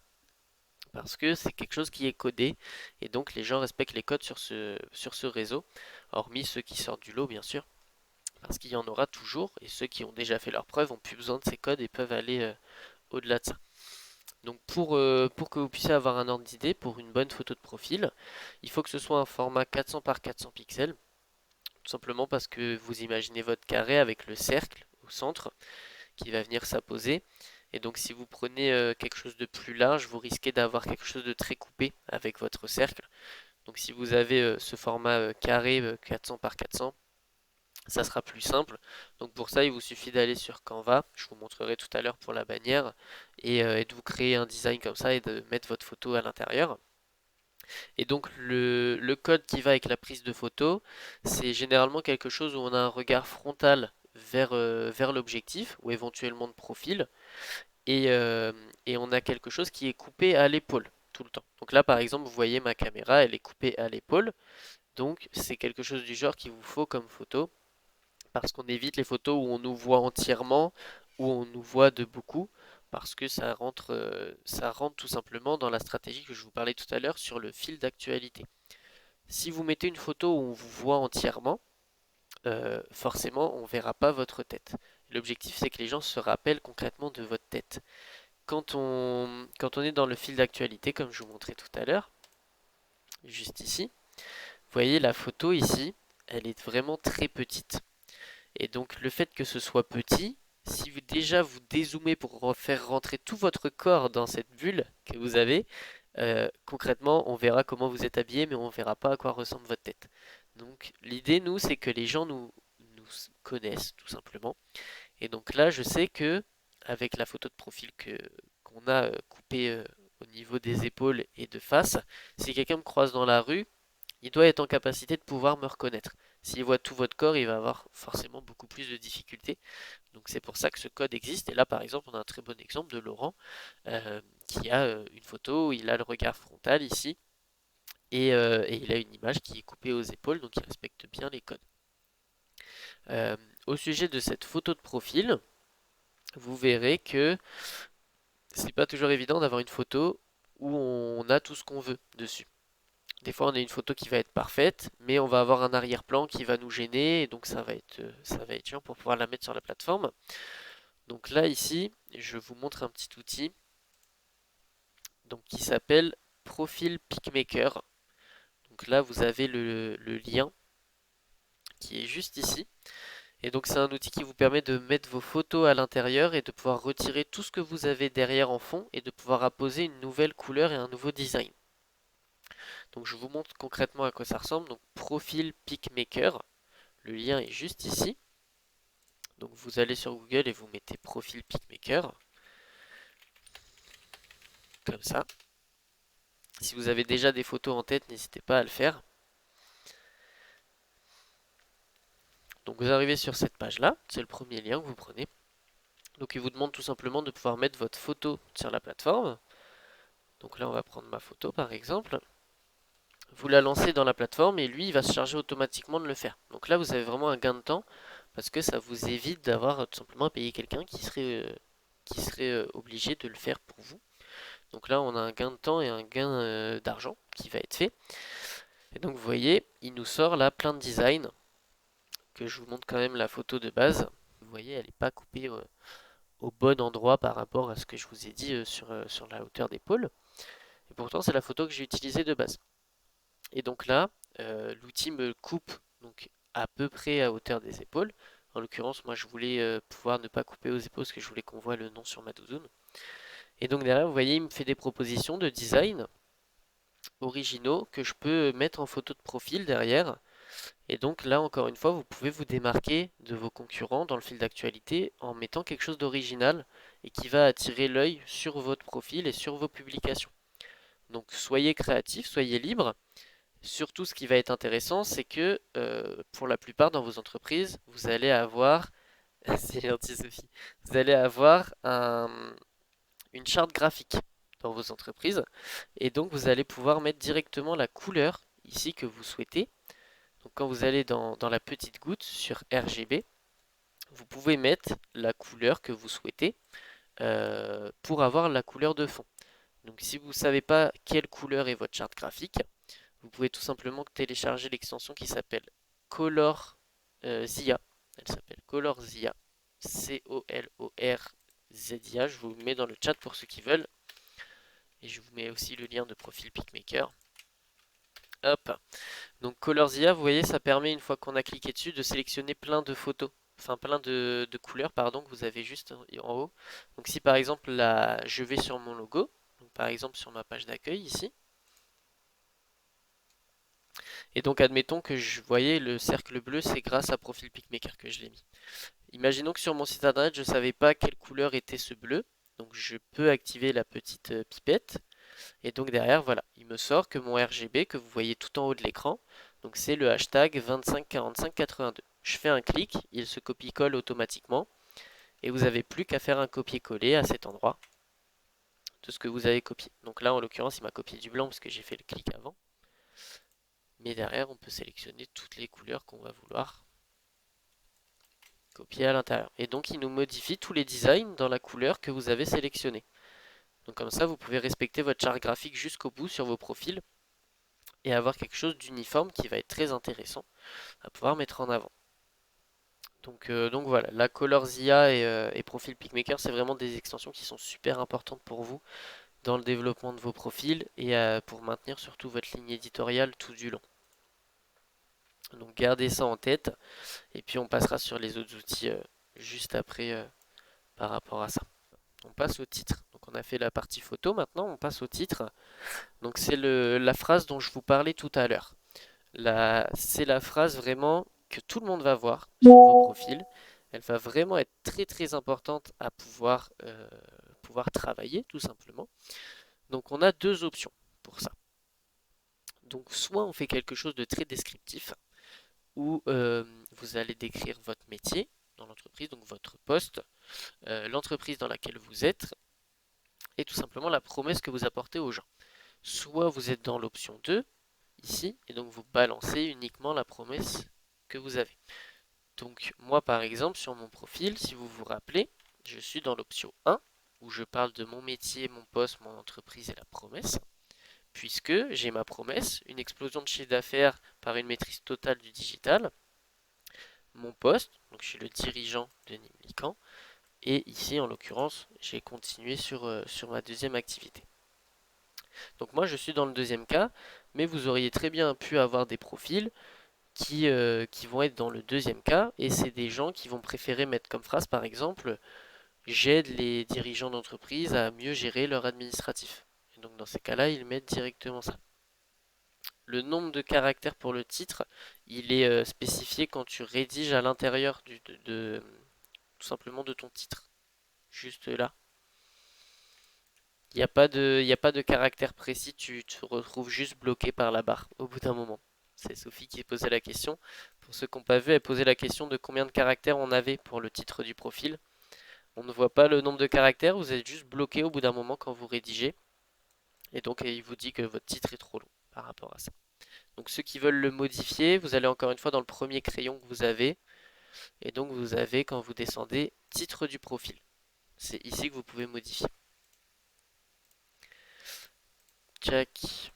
Parce que c'est quelque chose qui est codé et donc les gens respectent les codes sur ce réseau, hormis ceux qui sortent du lot bien sûr, parce qu'il y en aura toujours et ceux qui ont déjà fait leurs preuves n'ont plus besoin de ces codes et peuvent aller au-delà de ça. Donc pour que vous puissiez avoir un ordre d'idée, pour une bonne photo de profil, il faut que ce soit un format 400 par 400 pixels, tout simplement parce que vous imaginez votre carré avec le cercle au centre qui va venir s'apposer. Et donc si vous prenez quelque chose de plus large, vous risquez d'avoir quelque chose de très coupé avec votre cercle. Donc si vous avez ce format carré 400 par 400, ça sera plus simple. Donc pour ça, il vous suffit d'aller sur Canva, je vous montrerai tout à l'heure pour la bannière, et de vous créer un design comme ça et de mettre votre photo à l'intérieur. Et donc le code qui va avec la prise de photo, c'est généralement quelque chose où on a un regard frontal vers l'objectif ou éventuellement de profil, et on a quelque chose qui est coupé à l'épaule tout le temps. Donc là par exemple, vous voyez ma caméra, elle est coupée à l'épaule, donc c'est quelque chose du genre qu'il vous faut comme photo parce qu'on évite les photos où on nous voit entièrement, où on nous voit de beaucoup, parce que ça rentre tout simplement dans la stratégie que je vous parlais tout à l'heure sur le fil d'actualité. Si vous mettez une photo où on vous voit entièrement, forcément on ne verra pas votre tête. L'objectif c'est que les gens se rappellent concrètement de votre tête. Quand on est dans le fil d'actualité, comme je vous montrais tout à l'heure, juste ici, vous voyez la photo ici, elle est vraiment très petite. Et donc le fait que ce soit petit, si vous déjà vous dézoomez pour faire rentrer tout votre corps dans cette bulle que vous avez, concrètement on verra comment vous êtes habillé, mais on ne verra pas à quoi ressemble votre tête. Donc l'idée nous c'est que les gens nous connaissent tout simplement. Et donc là je sais que avec la photo de profil qu'on a coupée au niveau des épaules et de face, si quelqu'un me croise dans la rue, il doit être en capacité de pouvoir me reconnaître. S'il voit tout votre corps, il va avoir forcément beaucoup plus de difficultés. Donc c'est pour ça que ce code existe. Et là, par exemple, on a un très bon exemple de Laurent qui a une photo où il a le regard frontal ici et il a une image qui est coupée aux épaules, donc il respecte bien les codes. Euh, Au sujet de cette photo de profil, vous verrez que c'est pas toujours évident d'avoir une photo où on a tout ce qu'on veut dessus. Des fois, on a une photo qui va être parfaite, mais on va avoir un arrière-plan qui va nous gêner, et donc ça va être chiant pour pouvoir la mettre sur la plateforme. Donc là, ici, je vous montre un petit outil donc, qui s'appelle Profil PicMaker. Donc là, vous avez le lien qui est juste ici. Et donc c'est un outil qui vous permet de mettre vos photos à l'intérieur et de pouvoir retirer tout ce que vous avez derrière en fond et de pouvoir apposer une nouvelle couleur et un nouveau design. Donc je vous montre concrètement à quoi ça ressemble. Donc Profil PicMaker. Le lien est juste ici. Donc vous allez sur Google et vous mettez profil PicMaker. Comme ça. Si vous avez déjà des photos en tête, n'hésitez pas à le faire. Donc vous arrivez sur cette page-là. C'est le premier lien que vous prenez. Donc il vous demande tout simplement de pouvoir mettre votre photo sur la plateforme. Donc là on va prendre ma photo par exemple. Vous la lancez dans la plateforme et lui il va se charger automatiquement de le faire. Donc là vous avez vraiment un gain de temps parce que ça vous évite d'avoir tout simplement à payer quelqu'un qui serait obligé de le faire pour vous. Donc là, on a un gain de temps et un gain d'argent qui va être fait. Et donc, vous voyez, il nous sort là plein de designs. que je vous montre quand même la photo de base. Vous voyez, elle n'est pas coupée au bon endroit par rapport à ce que je vous ai dit sur la hauteur d'épaule. Et pourtant, c'est la photo que j'ai utilisée de base. Et donc là, l'outil me coupe donc à peu près à hauteur des épaules. En l'occurrence, moi je voulais pouvoir ne pas couper aux épaules parce que je voulais qu'on voit le nom sur ma doudoune. Et donc derrière, vous voyez, il me fait des propositions de design originaux que je peux mettre en photo de profil derrière. Et donc là, encore une fois, vous pouvez vous démarquer de vos concurrents dans le fil d'actualité en mettant quelque chose d'original et qui va attirer l'œil sur votre profil et sur vos publications. Donc soyez créatifs, soyez libres. Surtout, ce qui va être intéressant, c'est que pour la plupart dans vos entreprises, vous allez avoir, c'est gentil Sophie, vous allez avoir une charte graphique dans vos entreprises et donc vous allez pouvoir mettre directement la couleur ici que vous souhaitez. Donc quand vous allez dans la petite goutte sur RGB, vous pouvez mettre la couleur que vous souhaitez pour avoir la couleur de fond. Donc si vous ne savez pas quelle couleur est votre charte graphique, vous pouvez tout simplement télécharger l'extension qui s'appelle Color Zia. Elle s'appelle Color Zia. C-O-L-O-R-Z-I-A. Je vous le mets dans le chat pour ceux qui veulent. Et je vous mets aussi le lien de profil PicMaker. Hop. Donc Color Zia, vous voyez, ça permet une fois qu'on a cliqué dessus de sélectionner plein de photos. Enfin plein de couleurs pardon, que vous avez juste en haut. Donc si par exemple là je vais sur mon logo, donc par exemple sur ma page d'accueil ici, et donc admettons que je voyais le cercle bleu, c'est grâce à Profil PicMaker que je l'ai mis. Imaginons que sur mon site internet, je ne savais pas quelle couleur était ce bleu. Donc je peux activer la petite pipette. Et donc derrière, voilà, il me sort que mon RGB, que vous voyez tout en haut de l'écran, donc c'est le hashtag 254582. Je fais un clic, il se copie-colle automatiquement. Et vous n'avez plus qu'à faire un copier-coller à cet endroit de ce que vous avez copié. Donc là, en l'occurrence, il m'a copié du blanc parce que j'ai fait le clic avant. Mais derrière, on peut sélectionner toutes les couleurs qu'on va vouloir copier à l'intérieur. Et donc, il nous modifie tous les designs dans la couleur que vous avez sélectionnée. Donc comme ça, vous pouvez respecter votre charte graphique jusqu'au bout sur vos profils et avoir quelque chose d'uniforme qui va être très intéressant à pouvoir mettre en avant. Donc voilà, la Color Zia et Profil PicMaker, c'est vraiment des extensions qui sont super importantes pour vous dans le développement de vos profils et pour maintenir surtout votre ligne éditoriale tout du long. Donc gardez ça en tête et puis on passera sur les autres outils juste après par rapport à ça. On passe au titre. Donc on a fait la partie photo, maintenant on passe au titre. Donc c'est la phrase dont je vous parlais tout à l'heure. C'est la phrase vraiment que tout le monde va voir sur vos profils. Elle va vraiment être très très importante à pouvoir travailler tout simplement. Donc on a deux options pour ça. Donc soit on fait quelque chose de très descriptif où vous allez décrire votre métier dans l'entreprise, donc votre poste, l'entreprise dans laquelle vous êtes et tout simplement la promesse que vous apportez aux gens. Soit vous êtes dans l'option 2 ici et donc vous balancez uniquement la promesse que vous avez. Donc moi par exemple sur mon profil, si vous vous rappelez, je suis dans l'option 1 où je parle de mon métier, mon poste, mon entreprise et la promesse. Puisque j'ai ma promesse, une explosion de chiffre d'affaires par une maîtrise totale du digital, mon poste, donc je suis le dirigeant de Nimlican, et ici en l'occurrence j'ai continué sur ma deuxième activité. Donc moi je suis dans le deuxième cas, mais vous auriez très bien pu avoir des profils qui vont être dans le deuxième cas, et c'est des gens qui vont préférer mettre comme phrase par exemple j'aide les dirigeants d'entreprise à mieux gérer leur administratif. Et donc dans ces cas-là, ils mettent directement ça. Le nombre de caractères pour le titre, il est spécifié quand tu rédiges à l'intérieur tout simplement de ton titre. Juste là. Il n'y a pas de caractère précis, tu te retrouves juste bloqué par la barre au bout d'un moment. C'est Sophie qui posait la question. Pour ceux qui n'ont pas vu, elle posait la question de combien de caractères on avait pour le titre du profil. On ne voit pas le nombre de caractères, vous êtes juste bloqué au bout d'un moment quand vous rédigez. Et donc il vous dit que votre titre est trop long par rapport à ça. Donc ceux qui veulent le modifier, vous allez encore une fois dans le premier crayon que vous avez. Et donc vous avez, quand vous descendez, titre du profil. C'est ici que vous pouvez modifier. Check.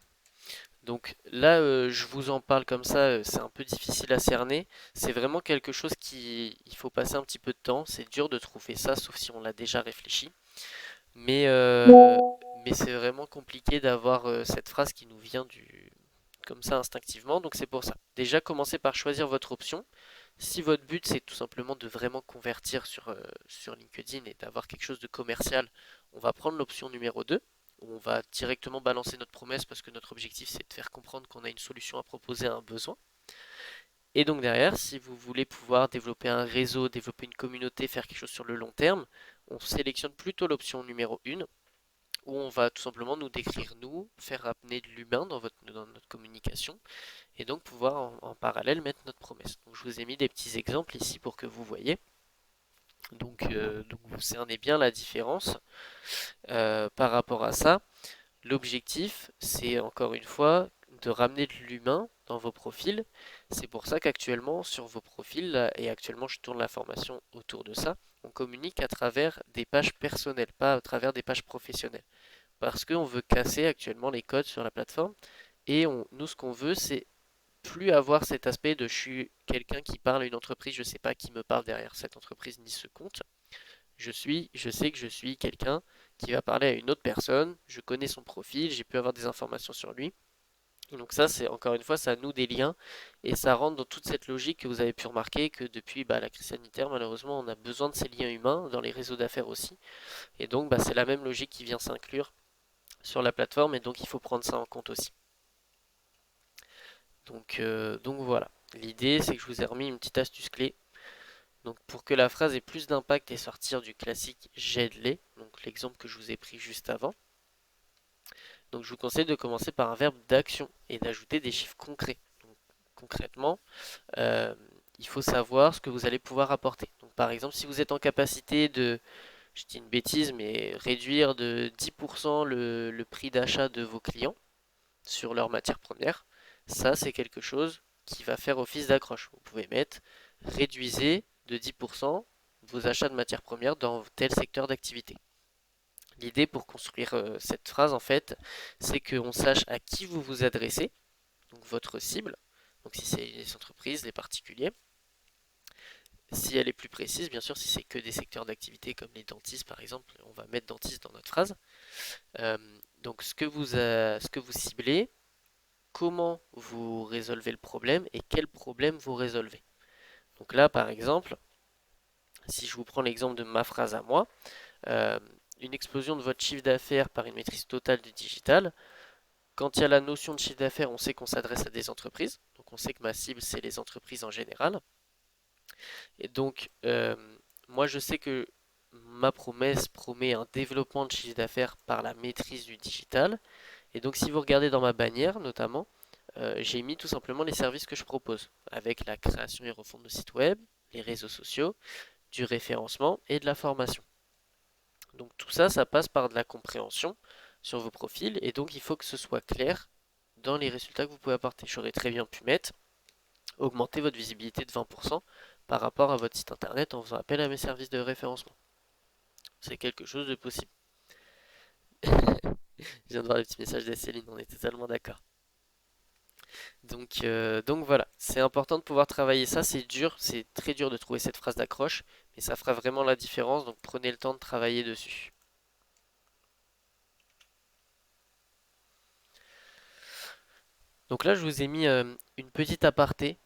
Donc là, je vous en parle comme ça, c'est un peu difficile à cerner. C'est vraiment quelque chose il faut passer un petit peu de temps. C'est dur de trouver ça, sauf si on l'a déjà réfléchi. Mais, mais c'est vraiment compliqué d'avoir cette phrase qui nous vient comme ça instinctivement. Donc c'est pour ça. Déjà, commencez par choisir votre option. Si votre but c'est tout simplement de vraiment convertir sur LinkedIn et d'avoir quelque chose de commercial, on va prendre l'option numéro 2, où on va directement balancer notre promesse parce que notre objectif c'est de faire comprendre qu'on a une solution à proposer à un besoin. Et donc derrière, si vous voulez pouvoir développer un réseau, développer une communauté, faire quelque chose sur le long terme, on sélectionne plutôt l'option numéro 1, où on va tout simplement nous décrire nous, faire amener de l'humain dans notre communication, et donc pouvoir en parallèle mettre notre promesse. Donc je vous ai mis des petits exemples ici pour que vous voyez. Donc vous cernez bien la différence par rapport à ça. L'objectif, c'est encore une fois de ramener de l'humain dans vos profils. C'est pour ça qu'actuellement, sur vos profils, là, et actuellement je tourne la formation autour de ça, on communique à travers des pages personnelles, pas à travers des pages professionnelles. Parce qu'on veut casser actuellement les codes sur la plateforme. Et nous, ce qu'on veut, c'est plus avoir cet aspect de je suis quelqu'un qui parle à une entreprise, je ne sais pas qui me parle derrière cette entreprise ni ce compte. Je sais que je suis quelqu'un qui va parler à une autre personne, je connais son profil, j'ai pu avoir des informations sur lui. Et donc ça, c'est encore une fois, ça noue des liens et ça rentre dans toute cette logique que vous avez pu remarquer que depuis la crise sanitaire, malheureusement, on a besoin de ces liens humains dans les réseaux d'affaires aussi. Et donc, c'est la même logique qui vient s'inclure sur la plateforme et donc il faut prendre ça en compte aussi. Donc voilà. L'idée, c'est que je vous ai remis une petite astuce clé. Donc pour que la phrase ait plus d'impact et sortir du classique j'aide-les, donc l'exemple que je vous ai pris juste avant. Donc je vous conseille de commencer par un verbe d'action et d'ajouter des chiffres concrets. Donc, concrètement, euh, il faut savoir ce que vous allez pouvoir apporter. Donc par exemple, si vous êtes en capacité de, je dis une bêtise, mais réduire de 10% le prix d'achat de vos clients sur leurs matières premières, ça c'est quelque chose qui va faire office d'accroche. Vous pouvez mettre réduisez de 10% vos achats de matières premières dans tel secteur d'activité. L'idée pour construire cette phrase en fait, c'est qu'on sache à qui vous vous adressez, donc votre cible, donc si c'est les entreprises, les particuliers. Si elle est plus précise, bien sûr, si c'est que des secteurs d'activité comme les dentistes par exemple, on va mettre dentiste dans notre phrase. Euh, donc ce que vous ciblez, comment vous résolvez le problème et quel problème vous résolvez. Donc là, par exemple, si je vous prends l'exemple de ma phrase à moi, euh, une explosion de votre chiffre d'affaires par une maîtrise totale du digital. Quand il y a la notion de chiffre d'affaires, on sait qu'on s'adresse à des entreprises. Donc on sait que ma cible, c'est les entreprises en général. Et donc, moi, je sais que ma promesse promet un développement de chiffre d'affaires par la maîtrise du digital. Et donc, si vous regardez dans ma bannière, notamment, j'ai mis tout simplement les services que je propose, avec la création et refonte de sites web, les réseaux sociaux, du référencement et de la formation. Donc tout ça, ça passe par de la compréhension sur vos profils et donc il faut que ce soit clair dans les résultats que vous pouvez apporter. J'aurais très bien pu mettre augmenter votre visibilité de 20% par rapport à votre site internet en faisant appel à mes services de référencement. C'est quelque chose de possible. Je viens de voir le petit message d'Acéline, on est totalement d'accord. Donc voilà, c'est important de pouvoir travailler ça, c'est dur, c'est très dur de trouver cette phrase d'accroche, mais ça fera vraiment la différence, donc prenez le temps de travailler dessus. Donc là, je vous ai mis une petite aparté.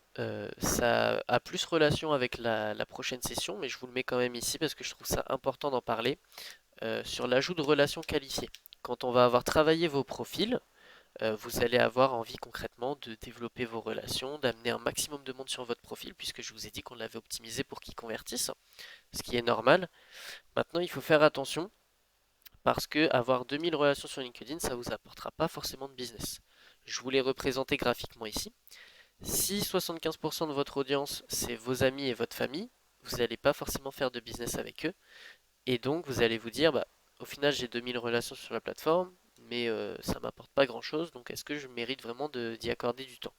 Ça a plus relation avec la prochaine session, mais je vous le mets quand même ici parce que je trouve ça important d'en parler. Sur l'ajout de relations qualifiées. Quand on va avoir travaillé vos profils, vous allez avoir envie concrètement de développer vos relations, d'amener un maximum de monde sur votre profil, puisque je vous ai dit qu'on l'avait optimisé pour qu'ils convertissent, ce qui est normal. Maintenant, il faut faire attention parce que avoir 2000 relations sur LinkedIn, ça vous apportera pas forcément de business. Je vous l'ai représenté graphiquement ici. Si 75% de votre audience, c'est vos amis et votre famille, vous n'allez pas forcément faire de business avec eux. Et donc, vous allez vous dire, au final, j'ai 2000 relations sur la plateforme, mais ça m'apporte pas grand-chose, donc est-ce que je mérite vraiment d'y accorder du temps?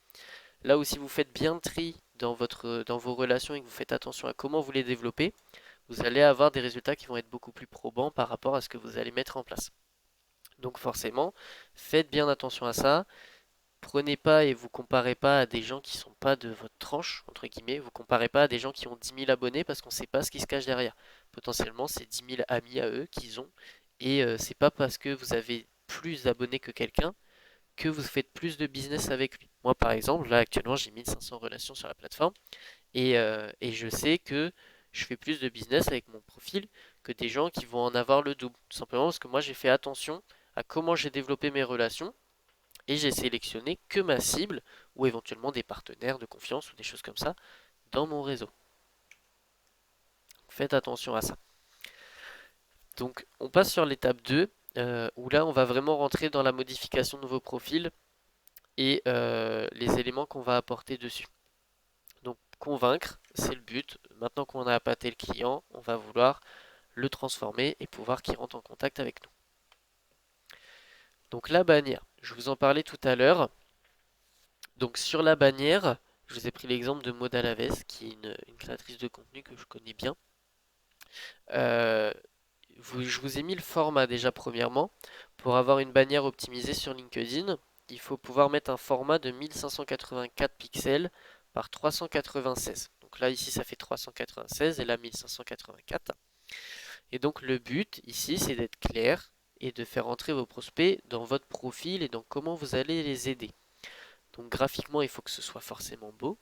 Là où si vous faites bien le tri dans vos relations et que vous faites attention à comment vous les développez, vous allez avoir des résultats qui vont être beaucoup plus probants par rapport à ce que vous allez mettre en place. Donc forcément, faites bien attention à ça. prenez pas et vous comparez pas à des gens qui sont pas de votre tranche, entre guillemets. Vous comparez pas à des gens qui ont 10 000 abonnés parce qu'on sait pas ce qui se cache derrière. Potentiellement, c'est 10 000 amis à eux qu'ils ont. Et c'est pas parce que vous avez plus d'abonnés que quelqu'un que vous faites plus de business avec lui. Moi, par exemple, là, actuellement, j'ai 1500 relations sur la plateforme et je sais que je fais plus de business avec mon profil que des gens qui vont en avoir le double. Tout simplement parce que moi, j'ai fait attention à comment j'ai développé mes relations et j'ai sélectionné que ma cible ou éventuellement des partenaires de confiance ou des choses comme ça dans mon réseau. Faites attention à ça. Donc on passe sur l'étape 2 où là on va vraiment rentrer dans la modification de vos profils et les éléments qu'on va apporter dessus. Donc convaincre, c'est le but. Maintenant qu'on a appâté le client, on va vouloir le transformer et pouvoir qu'il rentre en contact avec nous. Donc la bannière, je vous en parlais tout à l'heure. Donc sur la bannière, je vous ai pris l'exemple de Maud Alaves, qui est une créatrice de contenu que je connais bien. Euh, je vous ai mis le format déjà premièrement. Pour avoir une bannière optimisée sur LinkedIn, il faut pouvoir mettre un format de 1584 pixels par 396. Donc là ici ça fait 396 et là 1584. Et donc le but ici c'est d'être clair et de faire entrer vos prospects dans votre profil et dans comment vous allez les aider. Donc graphiquement il faut que ce soit forcément beau.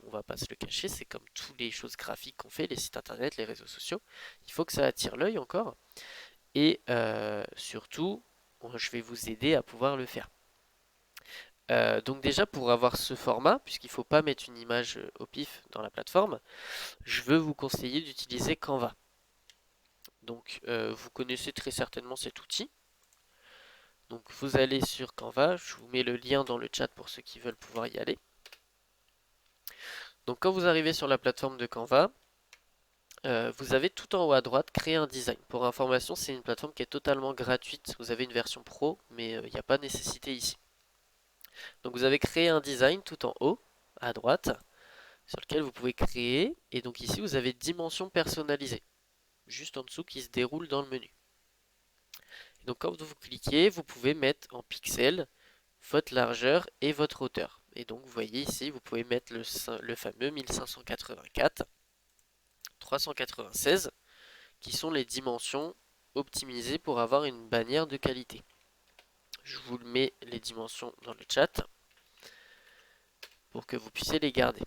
On va pas se le cacher, c'est comme toutes les choses graphiques qu'on fait, les sites internet, les réseaux sociaux. Il faut que ça attire l'œil encore. Et surtout, je vais vous aider à pouvoir le faire. Donc déjà pour avoir ce format, puisqu'il ne faut pas mettre une image au pif dans la plateforme, je veux vous conseiller d'utiliser Canva. Donc vous connaissez très certainement cet outil. Donc vous allez sur Canva, je vous mets le lien dans le chat pour ceux qui veulent pouvoir y aller. Donc quand vous arrivez sur la plateforme de Canva, vous avez tout en haut à droite créer un design. Pour information, c'est une plateforme qui est totalement gratuite. Vous avez une version pro, mais il n'y a pas de nécessité ici. Donc vous avez créé un design tout en haut à droite sur lequel vous pouvez créer. Et donc ici, vous avez dimensions personnalisées juste en dessous qui se déroulent dans le menu. Et donc quand vous cliquez, vous pouvez mettre en pixels votre largeur et votre hauteur. Et donc vous voyez ici, vous pouvez mettre le fameux 1584, 396 qui sont les dimensions optimisées pour avoir une bannière de qualité. Je vous mets les dimensions dans le chat pour que vous puissiez les garder.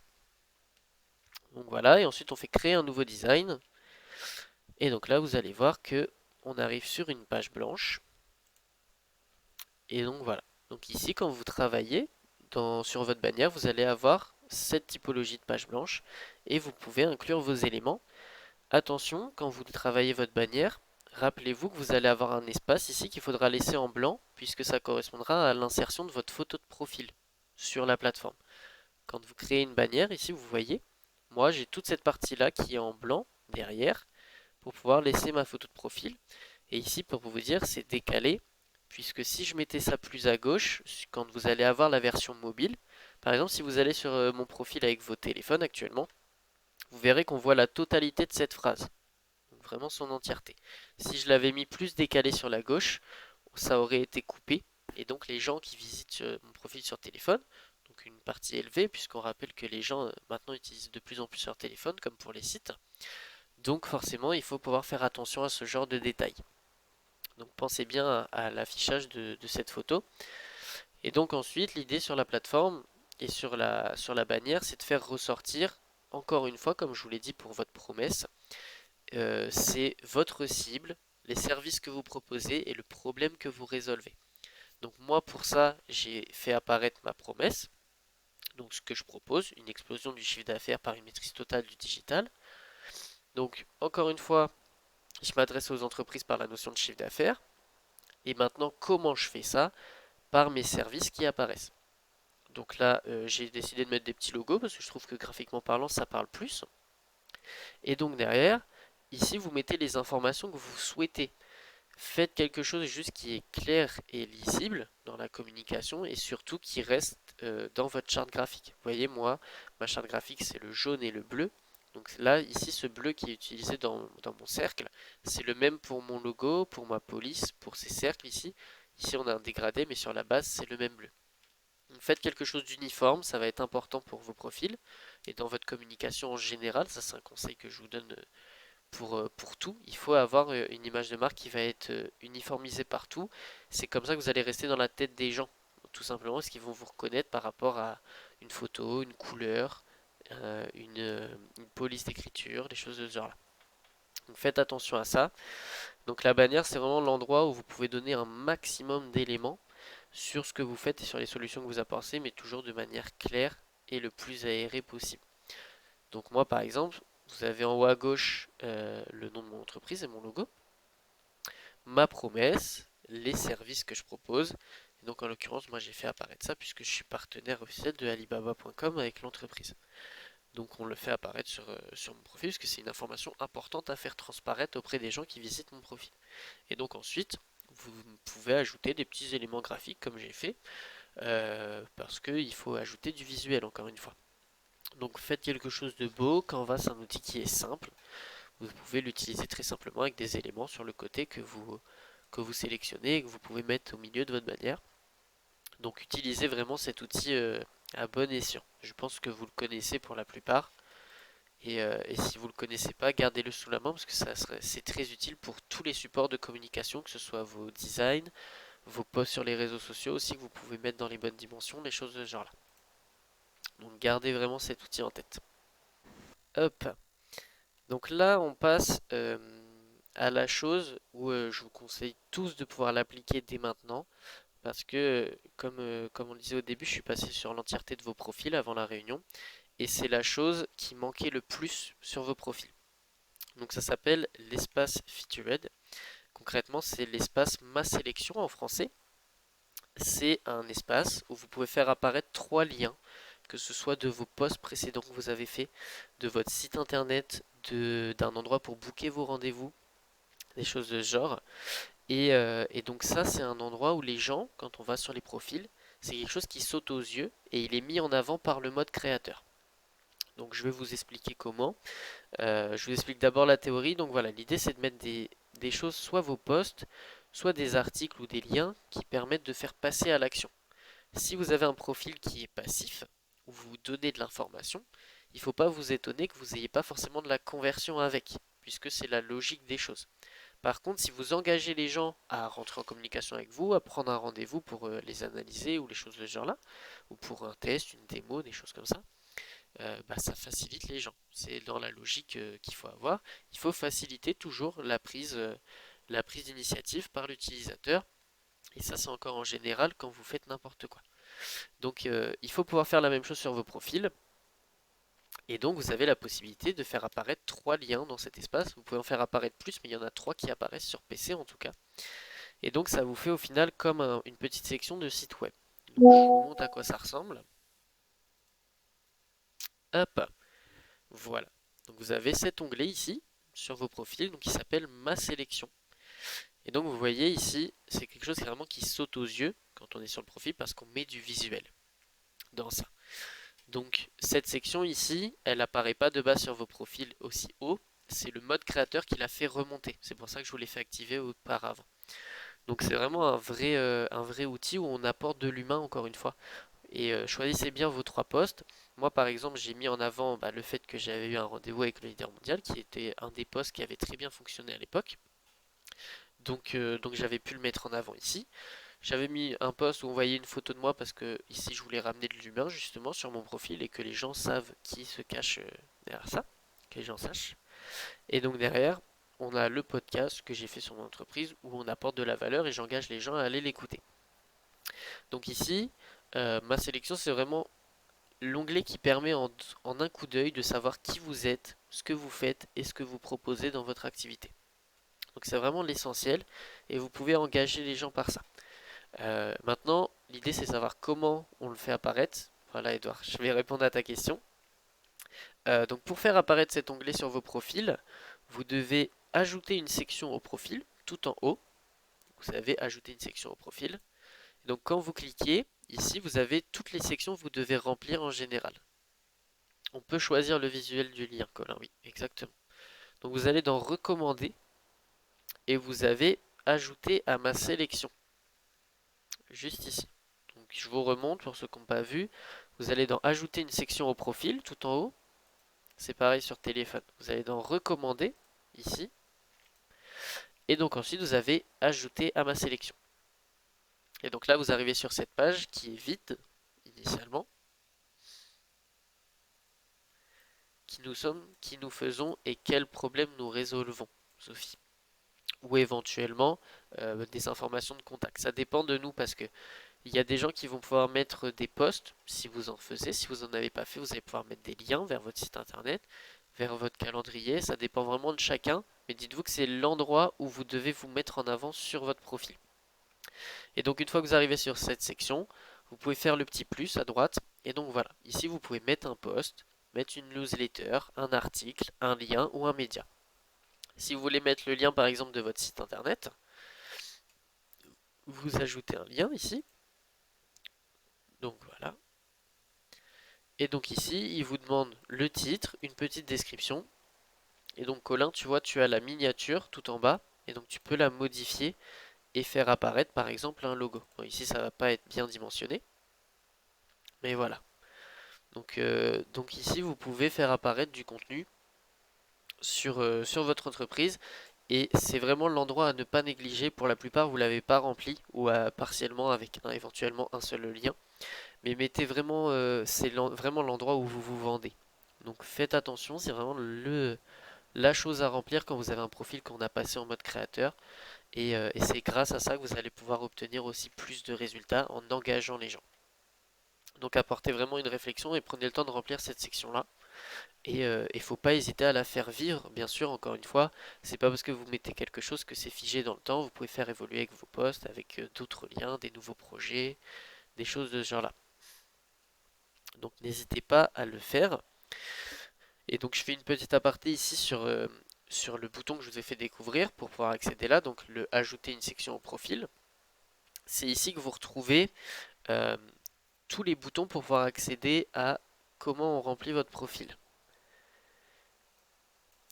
Donc voilà, et ensuite on fait créer un nouveau design. Et donc là, vous allez voir que on arrive sur une page blanche. Et donc voilà. Donc ici, quand vous travaillez sur votre bannière, vous allez avoir cette typologie de page blanche et vous pouvez inclure vos éléments. Attention, quand vous travaillez votre bannière, rappelez-vous que vous allez avoir un espace ici qu'il faudra laisser en blanc puisque ça correspondra à l'insertion de votre photo de profil sur la plateforme. Quand vous créez une bannière, ici vous voyez, moi j'ai toute cette partie-là qui est en blanc derrière pour pouvoir laisser ma photo de profil. Et ici, pour vous dire, c'est décalé, puisque si je mettais ça plus à gauche, quand vous allez avoir la version mobile, par exemple, si vous allez sur mon profil avec vos téléphones actuellement, vous verrez qu'on voit la totalité de cette phrase. Donc vraiment son entièreté. Si je l'avais mis plus décalé sur la gauche, ça aurait été coupé. Et donc les gens qui visitent mon profil sur téléphone, donc une partie élevée, puisqu'on rappelle que les gens maintenant utilisent de plus en plus leur téléphone, comme pour les sites, donc forcément, il faut pouvoir faire attention à ce genre de détails. Donc pensez bien à l'affichage de cette photo. Et donc ensuite, l'idée sur la plateforme et sur la bannière, c'est de faire ressortir, encore une fois, comme je vous l'ai dit pour votre promesse, c'est votre cible, les services que vous proposez et le problème que vous résolvez. Donc moi, pour ça, j'ai fait apparaître ma promesse. Donc ce que je propose, une explosion du chiffre d'affaires par une maîtrise totale du digital. Donc encore une fois, je m'adresse aux entreprises par la notion de chiffre d'affaires. Et maintenant, comment je fais ça? Par mes services qui apparaissent. Donc là, j'ai décidé de mettre des petits logos parce que je trouve que graphiquement parlant, ça parle plus. Et donc derrière, ici, vous mettez les informations que vous souhaitez. Faites quelque chose juste qui est clair et lisible dans la communication et surtout qui reste dans votre charte graphique. Vous voyez, moi, ma charte graphique, c'est le jaune et le bleu. Donc là, ici, ce bleu qui est utilisé dans mon cercle, c'est le même pour mon logo, pour ma police, pour ces cercles ici. Ici, on a un dégradé, mais sur la base, c'est le même bleu. Donc faites quelque chose d'uniforme, ça va être important pour vos profils et dans votre communication en général, ça c'est un conseil que je vous donne pour tout. Il faut avoir une image de marque qui va être uniformisée partout. C'est comme ça que vous allez rester dans la tête des gens, tout simplement parce qu'ils vont vous reconnaître par rapport à une photo, une couleur, une police d'écriture, des choses de ce genre-là. Donc faites attention à ça. Donc la bannière, c'est vraiment l'endroit où vous pouvez donner un maximum d'éléments sur ce que vous faites et sur les solutions que vous apportez, mais toujours de manière claire et le plus aérée possible. Donc moi, par exemple, vous avez en haut à gauche le nom de mon entreprise et mon logo, ma promesse, les services que je propose. Et donc en l'occurrence, moi j'ai fait apparaître ça puisque je suis partenaire officiel de Alibaba.com avec l'entreprise. Donc on le fait apparaître sur mon profil parce que c'est une information importante à faire transparaître auprès des gens qui visitent mon profil. Et donc ensuite, vous pouvez ajouter des petits éléments graphiques comme j'ai fait, parce qu'il faut ajouter du visuel encore une fois. Donc faites quelque chose de beau. Canva c'est un outil qui est simple. Vous pouvez l'utiliser très simplement avec des éléments sur le côté que vous sélectionnez et que vous pouvez mettre au milieu de votre bannière. Donc utilisez vraiment cet outil à bon escient. Je pense que vous le connaissez pour la plupart. Et si vous ne le connaissez pas, gardez-le sous la main parce que c'est très utile pour tous les supports de communication, que ce soit vos designs, vos posts sur les réseaux sociaux aussi, que vous pouvez mettre dans les bonnes dimensions, des choses de ce genre-là. Donc gardez vraiment cet outil en tête. Hop. Donc là, on passe à la chose où je vous conseille tous de pouvoir l'appliquer dès maintenant. Parce que, comme on le disait au début, je suis passé sur l'entièreté de vos profils avant la réunion. Et c'est la chose qui manquait le plus sur vos profils. Donc ça s'appelle l'espace featured. Concrètement, c'est l'espace ma sélection en français. C'est un espace où vous pouvez faire apparaître trois liens, que ce soit de vos posts précédents que vous avez fait, de votre site internet, d'un endroit pour booker vos rendez-vous, des choses de ce genre. Et donc ça, c'est un endroit où les gens, quand on va sur les profils, c'est quelque chose qui saute aux yeux et il est mis en avant par le mode créateur. Donc je vais vous expliquer comment. Je vous explique d'abord la théorie. Donc voilà, l'idée c'est de mettre des choses, soit vos posts, soit des articles ou des liens qui permettent de faire passer à l'action. Si vous avez un profil qui est passif, où vous donnez de l'information, il ne faut pas vous étonner que vous n'ayez pas forcément de la conversion avec, puisque c'est la logique des choses. Par contre, si vous engagez les gens à rentrer en communication avec vous, à prendre un rendez-vous pour les analyser ou les choses de ce genre-là, ou pour un test, une démo, des choses comme ça, ça facilite les gens. C'est dans la logique qu'il faut avoir. Il faut faciliter toujours la prise d'initiative par l'utilisateur. Et ça, c'est encore en général quand vous faites n'importe quoi. Donc, il faut pouvoir faire la même chose sur vos profils. Et donc, vous avez la possibilité de faire apparaître trois liens dans cet espace. Vous pouvez en faire apparaître plus, mais il y en a trois qui apparaissent sur PC en tout cas. Et donc, ça vous fait au final comme une petite section de site web. Donc, je vous montre à quoi ça ressemble. Hop, voilà. Donc, vous avez cet onglet ici sur vos profils, donc qui s'appelle Ma sélection. Et donc, vous voyez ici, c'est quelque chose vraiment qui saute aux yeux quand on est sur le profil parce qu'on met du visuel dans ça. Donc cette section ici, elle apparaît pas de base sur vos profils aussi haut. C'est le mode créateur qui l'a fait remonter. C'est pour ça que je vous l'ai fait activer auparavant. Donc c'est vraiment un vrai outil où on apporte de l'humain encore une fois. Et choisissez bien vos trois postes. Moi par exemple j'ai mis en avant le fait que j'avais eu un rendez-vous avec le leader mondial qui était un des postes qui avait très bien fonctionné à l'époque. Donc j'avais pu le mettre en avant ici. J'avais mis un post où on voyait une photo de moi parce que ici je voulais ramener de l'humain justement sur mon profil et que les gens savent qui se cache derrière ça, que les gens sachent. Et donc derrière, on a le podcast que j'ai fait sur mon entreprise où on apporte de la valeur et j'engage les gens à aller l'écouter. Donc ici, ma sélection c'est vraiment l'onglet qui permet en un coup d'œil de savoir qui vous êtes, ce que vous faites et ce que vous proposez dans votre activité. Donc c'est vraiment l'essentiel et vous pouvez engager les gens par ça. Maintenant, l'idée c'est de savoir comment on le fait apparaître. Voilà, Edouard, je vais répondre à ta question. Donc pour faire apparaître cet onglet sur vos profils, vous devez ajouter une section au profil, tout en haut. Vous avez ajouté une section au profil. Donc quand vous cliquez, ici vous avez toutes les sections que vous devez remplir en général. On peut choisir le visuel du lien, Colin, oui, exactement. Donc vous allez dans recommander et vous avez ajouté à ma sélection, juste ici. Donc Donc je vous remonte pour ceux qui n'ont pas vu. Vous allez dans ajouter une section au profil tout en haut. C'est pareil sur téléphone. Vous allez dans recommander ici. Et donc ensuite vous avez ajouté à ma sélection. Et donc là vous arrivez sur cette page qui est vide initialement. Qui nous sommes, qui nous faisons et quels problèmes nous résolvons, Sophie. Ou éventuellement des informations de contact. Ça dépend de nous parce que il y a des gens qui vont pouvoir mettre des posts si vous en faisiez. Si vous n'en avez pas fait, vous allez pouvoir mettre des liens vers votre site internet, vers votre calendrier. Ça dépend vraiment de chacun. Mais dites-vous que c'est l'endroit où vous devez vous mettre en avant sur votre profil. Et donc une fois que vous arrivez sur cette section, vous pouvez faire le petit plus à droite. Et donc voilà, ici vous pouvez mettre un post, mettre une newsletter, un article, un lien ou un média. Si vous voulez mettre le lien par exemple de votre site internet, vous ajoutez un lien ici. Donc voilà. Et donc ici, il vous demande le titre, une petite description. Et donc Colin, tu vois, tu as la miniature tout en bas. Et donc tu peux la modifier et faire apparaître par exemple un logo. Bon, ici, ça va pas être bien dimensionné. Mais voilà. Donc ici, vous pouvez faire apparaître du contenu sur votre entreprise. Et c'est vraiment l'endroit à ne pas négliger. Pour la plupart, vous ne l'avez pas rempli ou partiellement avec éventuellement un seul lien. Mais mettez vraiment, c'est vraiment l'endroit où vous vous vendez. Donc faites attention, c'est vraiment la chose à remplir quand vous avez un profil qu'on a passé en mode créateur. Et c'est grâce à ça que vous allez pouvoir obtenir aussi plus de résultats en engageant les gens. Donc apportez vraiment une réflexion et prenez le temps de remplir cette section-là. Et il ne faut pas hésiter à la faire vivre, bien sûr, encore une fois. C'est pas parce que vous mettez quelque chose que c'est figé dans le temps. Vous pouvez faire évoluer avec vos posts, avec d'autres liens, des nouveaux projets, des choses de ce genre-là. Donc n'hésitez pas à le faire. Et donc je fais une petite aparté ici sur le bouton que je vous ai fait découvrir pour pouvoir accéder là, donc le ajouter une section au profil. C'est ici que vous retrouvez euh, tous les boutons pour pouvoir accéder à comment on remplit votre profil.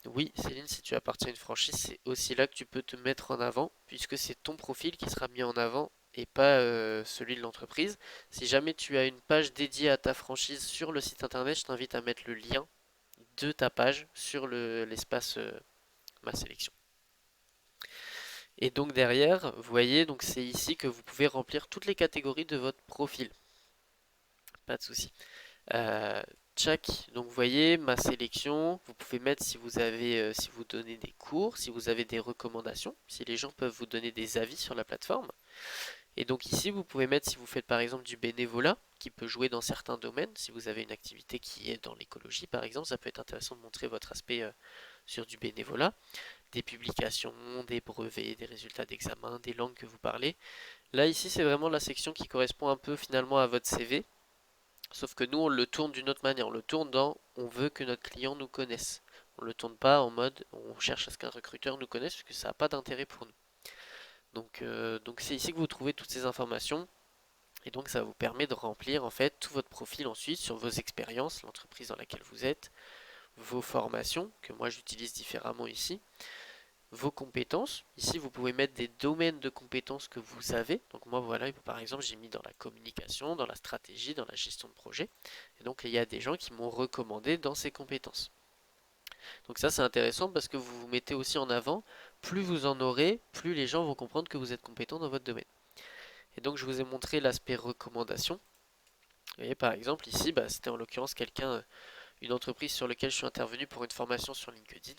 Oui, Céline, si tu appartiens à une franchise, c'est aussi là que tu peux te mettre en avant, puisque c'est ton profil qui sera mis en avant et pas celui de l'entreprise. Si jamais tu as une page dédiée à ta franchise sur le site internet, je t'invite à mettre le lien de ta page sur l'espace ma sélection. Et donc derrière, vous voyez, donc c'est ici que vous pouvez remplir toutes les catégories de votre profil. Pas de souci. Euh, Tchac, donc vous voyez ma sélection, vous pouvez mettre si vous avez, si vous donnez des cours, si vous avez des recommandations, si les gens peuvent vous donner des avis sur la plateforme. Et donc ici, vous pouvez mettre si vous faites par exemple du bénévolat, qui peut jouer dans certains domaines. Si vous avez une activité qui est dans l'écologie par exemple, ça peut être intéressant de montrer votre aspect sur du bénévolat. Des publications, des brevets, des résultats d'examen, des langues que vous parlez. Là ici, c'est vraiment la section qui correspond un peu finalement à votre CV. Sauf que nous, on le tourne d'une autre manière. On le tourne dans on veut que notre client nous connaisse. On ne le tourne pas en mode on cherche à ce qu'un recruteur nous connaisse, parce que ça n'a pas d'intérêt pour nous. Donc c'est ici que vous trouvez toutes ces informations. Et donc ça vous permet de remplir en fait tout votre profil ensuite sur vos expériences, l'entreprise dans laquelle vous êtes, vos formations, que moi j'utilise différemment ici, vos compétences. Ici, vous pouvez mettre des domaines de compétences que vous avez. Donc moi, voilà, par exemple, j'ai mis dans la communication, dans la stratégie, dans la gestion de projet. Et donc, il y a des gens qui m'ont recommandé dans ces compétences. Donc ça, c'est intéressant parce que vous vous mettez aussi en avant. Plus vous en aurez, plus les gens vont comprendre que vous êtes compétent dans votre domaine. Et donc, je vous ai montré l'aspect recommandation. Vous voyez, par exemple, ici, c'était en l'occurrence quelqu'un, une entreprise sur laquelle je suis intervenu pour une formation sur LinkedIn.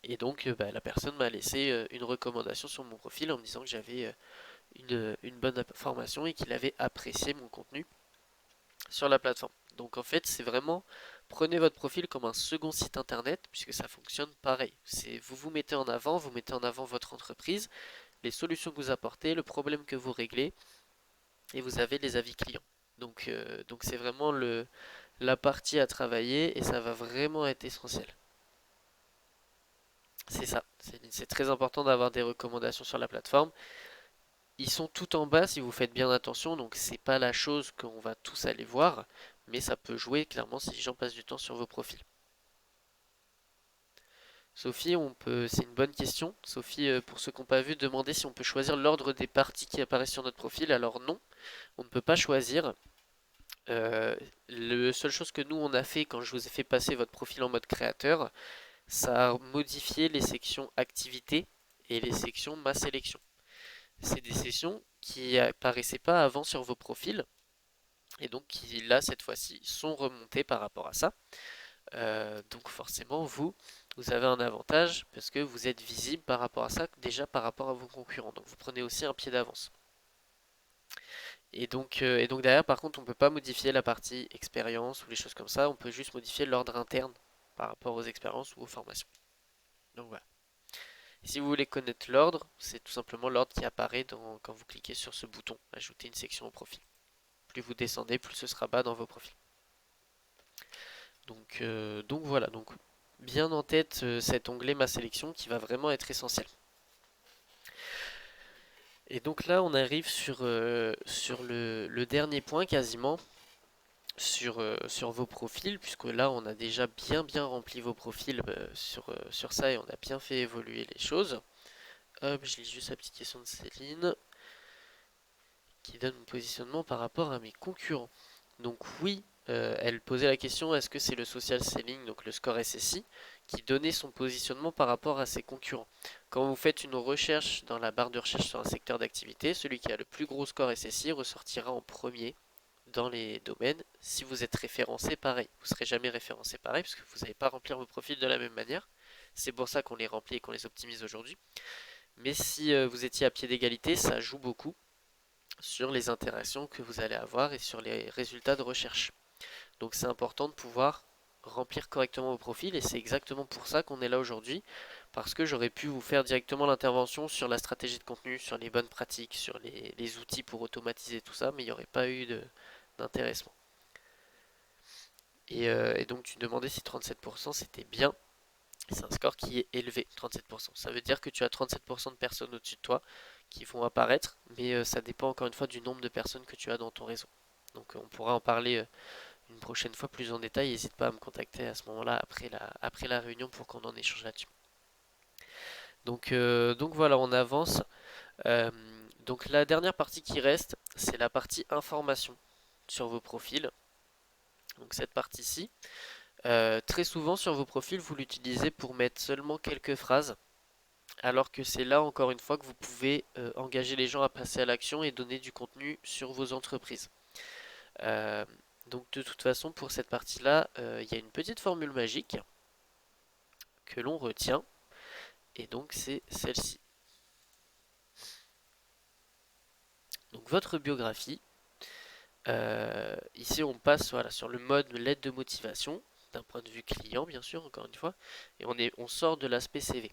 Et donc la personne m'a laissé une recommandation sur mon profil en me disant que j'avais une bonne formation et qu'il avait apprécié mon contenu sur la plateforme. Donc en fait, c'est vraiment, prenez votre profil comme un second site internet puisque ça fonctionne pareil. C'est vous vous mettez en avant, vous mettez en avant votre entreprise, les solutions que vous apportez, le problème que vous réglez et vous avez les avis clients. Donc c'est vraiment la partie à travailler et ça va vraiment être essentiel. C'est ça, c'est très important d'avoir des recommandations sur la plateforme. Ils sont tout en bas si vous faites bien attention, donc c'est pas la chose qu'on va tous aller voir, mais ça peut jouer clairement si les gens passent du temps sur vos profils. Sophie, c'est une bonne question. Sophie, pour ceux qui n'ont pas vu, demandait si on peut choisir l'ordre des parties qui apparaissent sur notre profil. Alors non, on ne peut pas choisir. La seule chose que nous on a fait quand je vous ai fait passer votre profil en mode créateur, ça a modifié les sections activités et les sections ma sélection. C'est des sections qui apparaissaient pas avant sur vos profils et donc qui là cette fois-ci sont remontées par rapport à ça. Donc forcément vous avez un avantage parce que vous êtes visible par rapport à ça déjà par rapport à vos concurrents. Donc vous prenez aussi un pied d'avance. Et donc derrière, par contre, on ne peut pas modifier la partie expérience ou les choses comme ça. On peut juste modifier l'ordre interne par rapport aux expériences ou aux formations. Donc voilà. Si vous voulez connaître l'ordre, c'est tout simplement l'ordre qui apparaît quand vous cliquez sur ce bouton, ajouter une section au profil. Plus vous descendez, plus ce sera bas dans vos profils. Donc voilà. Donc bien en tête cet onglet ma sélection qui va vraiment être essentiel. Et donc là, on arrive sur le dernier point quasiment, sur vos profils, puisque là on a déjà bien rempli vos profils sur ça et on a bien fait évoluer les choses. Hop, je lis juste la petite question de Céline qui donne mon positionnement par rapport à mes concurrents. Donc oui, elle posait la question est-ce que c'est le social selling, donc le score SSI, qui donnait son positionnement par rapport à ses concurrents. Quand vous faites une recherche dans la barre de recherche sur un secteur d'activité, celui qui a le plus gros score SSI ressortira en premier dans les domaines. Si vous êtes référencé pareil, vous ne serez jamais référencé pareil parce que vous n'allez pas remplir vos profils de la même manière. C'est pour ça qu'on les remplit et qu'on les optimise aujourd'hui. Mais si vous étiez à pied d'égalité, ça joue beaucoup sur les interactions que vous allez avoir et sur les résultats de recherche. Donc c'est important de pouvoir remplir correctement vos profils et c'est exactement pour ça qu'on est là aujourd'hui parce que j'aurais pu vous faire directement l'intervention sur la stratégie de contenu, sur les bonnes pratiques, sur les outils pour automatiser tout ça, mais il n'y aurait pas eu d'intéressement. Et donc tu demandais si 37% c'était bien. C'est un score qui est élevé, 37%. Ça veut dire que tu as 37% de personnes au-dessus de toi qui vont apparaître, mais ça dépend encore une fois du nombre de personnes que tu as dans ton réseau. Donc on pourra en parler une prochaine fois plus en détail. N'hésite pas à me contacter à ce moment-là après la réunion pour qu'on en échange là-dessus. Donc voilà, on avance. Euh, donc la dernière partie qui reste, c'est la partie information sur vos profils. Donc cette partie-ci. Très souvent sur vos profils, vous l'utilisez pour mettre seulement quelques phrases, alors que c'est là encore une fois que vous pouvez engager les gens à passer à l'action et donner du contenu sur vos entreprises. Euh, donc de toute façon, pour cette partie-là, il y a une petite formule magique que l'on retient, et donc c'est celle-ci. Donc votre biographie, ici on passe voilà, sur le mode lettre de motivation, d'un point de vue client bien sûr, encore une fois, et on sort de l'aspect CV.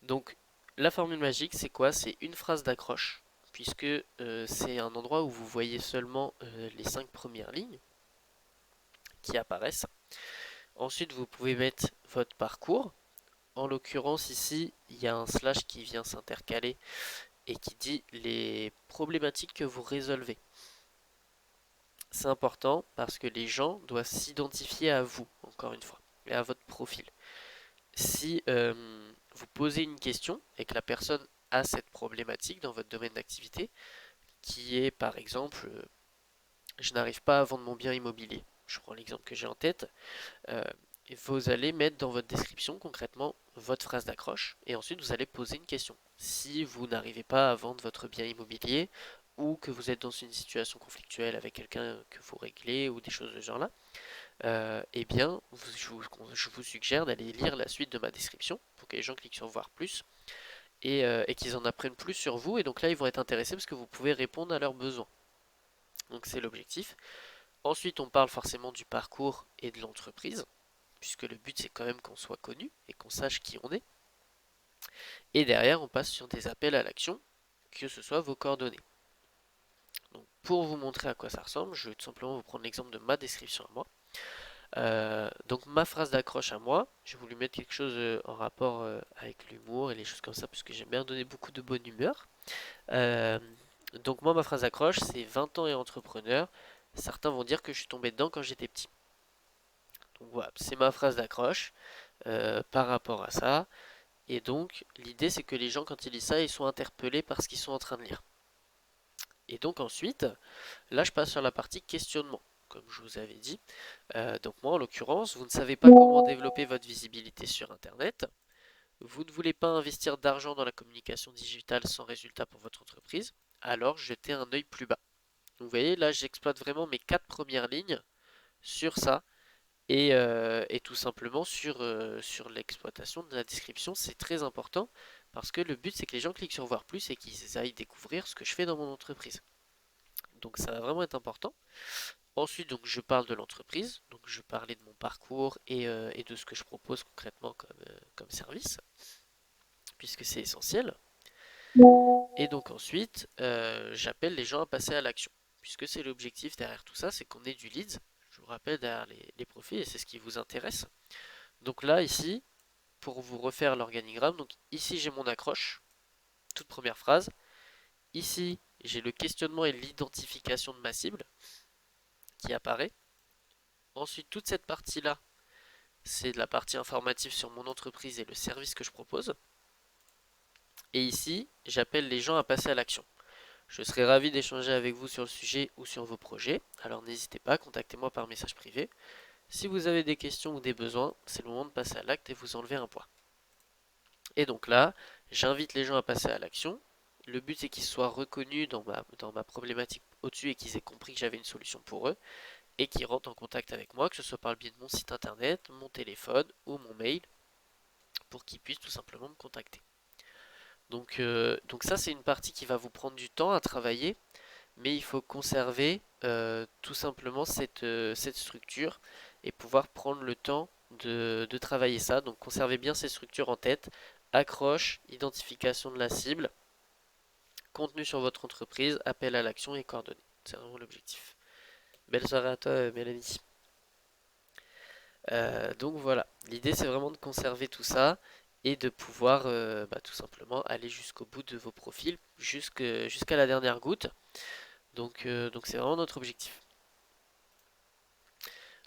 Donc la formule magique c'est quoi? C'est une phrase d'accroche, puisque c'est un endroit où vous voyez seulement les 5 premières lignes qui apparaissent. Ensuite vous pouvez mettre votre parcours. En l'occurrence ici il y a un slash qui vient s'intercaler et qui dit les problématiques que vous résolvez. C'est important parce que les gens doivent s'identifier à vous, encore une fois, et à votre profil. Si vous posez une question et que la personne a cette problématique dans votre domaine d'activité, qui est par exemple je n'arrive pas à vendre mon bien immobilier, je prends l'exemple que j'ai en tête, euh, vous allez mettre dans votre description concrètement votre phrase d'accroche et ensuite vous allez poser une question. Si vous n'arrivez pas à vendre votre bien immobilier ou que vous êtes dans une situation conflictuelle avec quelqu'un que vous réglez ou des choses de ce genre là, eh bien je vous suggère d'aller lire la suite de ma description pour que les gens cliquent sur voir plus et qu'ils en apprennent plus sur vous et donc là ils vont être intéressés parce que vous pouvez répondre à leurs besoins. Donc c'est l'objectif. Ensuite on parle forcément du parcours et de l'entreprise puisque le but c'est quand même qu'on soit connu et qu'on sache qui on est. Et derrière, on passe sur des appels à l'action, que ce soit vos coordonnées. Donc pour vous montrer à quoi ça ressemble, je vais tout simplement vous prendre l'exemple de ma description à moi. Donc ma phrase d'accroche à moi, j'ai voulu mettre quelque chose en rapport avec l'humour et les choses comme ça, parce que j'aime bien donner beaucoup de bonne humeur. Euh, donc moi, ma phrase d'accroche, c'est 20 ans et entrepreneur. Certains vont dire que je suis tombé dedans quand j'étais petit. Donc voilà, c'est ma phrase d'accroche. par rapport à ça. Et donc, l'idée, c'est que les gens, quand ils lisent ça, ils sont interpellés par ce qu'ils sont en train de lire. Et donc ensuite, là, je passe sur la partie questionnement, comme je vous avais dit. Donc moi, en l'occurrence, vous ne savez pas comment développer votre visibilité sur Internet. Vous ne voulez pas investir d'argent dans la communication digitale sans résultat pour votre entreprise. Alors, jetez un œil plus bas. Donc, vous voyez, là, j'exploite vraiment mes 4 premières lignes sur ça. Et tout simplement sur l'exploitation de la description, c'est très important parce que le but c'est que les gens cliquent sur voir plus et qu'ils aillent découvrir ce que je fais dans mon entreprise. Donc ça va vraiment être important. Ensuite, donc je parle de l'entreprise, donc je parlais de mon parcours et de ce que je propose concrètement comme service, puisque c'est essentiel. Et donc ensuite, j'appelle les gens à passer à l'action, puisque c'est l'objectif derrière tout ça, c'est qu'on ait du leads. Je vous rappelle derrière les profils et c'est ce qui vous intéresse. Donc là, ici, pour vous refaire l'organigramme, donc ici j'ai mon accroche, toute première phrase. Ici, j'ai le questionnement et l'identification de ma cible qui apparaît. Ensuite, toute cette partie-là, c'est de la partie informative sur mon entreprise et le service que je propose. Et ici, j'appelle les gens à passer à l'action. Je serai ravi d'échanger avec vous sur le sujet ou sur vos projets, alors n'hésitez pas, contactez-moi par message privé. Si vous avez des questions ou des besoins, c'est le moment de passer à l'acte et vous enlever un poids. Et donc là, j'invite les gens à passer à l'action. Le but c'est qu'ils soient reconnus dans ma problématique au-dessus et qu'ils aient compris que j'avais une solution pour eux et qu'ils rentrent en contact avec moi, que ce soit par le biais de mon site internet, mon téléphone ou mon mail pour qu'ils puissent tout simplement me contacter. Donc ça c'est une partie qui va vous prendre du temps à travailler, mais il faut conserver tout simplement cette structure et pouvoir prendre le temps de travailler ça. Donc conservez bien ces structures en tête. Accroche, identification de la cible, contenu sur votre entreprise, appel à l'action et coordonnées. C'est vraiment l'objectif. Belle soirée à toi, Mélanie. Donc voilà, l'idée c'est vraiment de conserver tout ça et de pouvoir tout simplement aller jusqu'au bout de vos profils, jusqu'à la dernière goutte. Donc c'est vraiment notre objectif.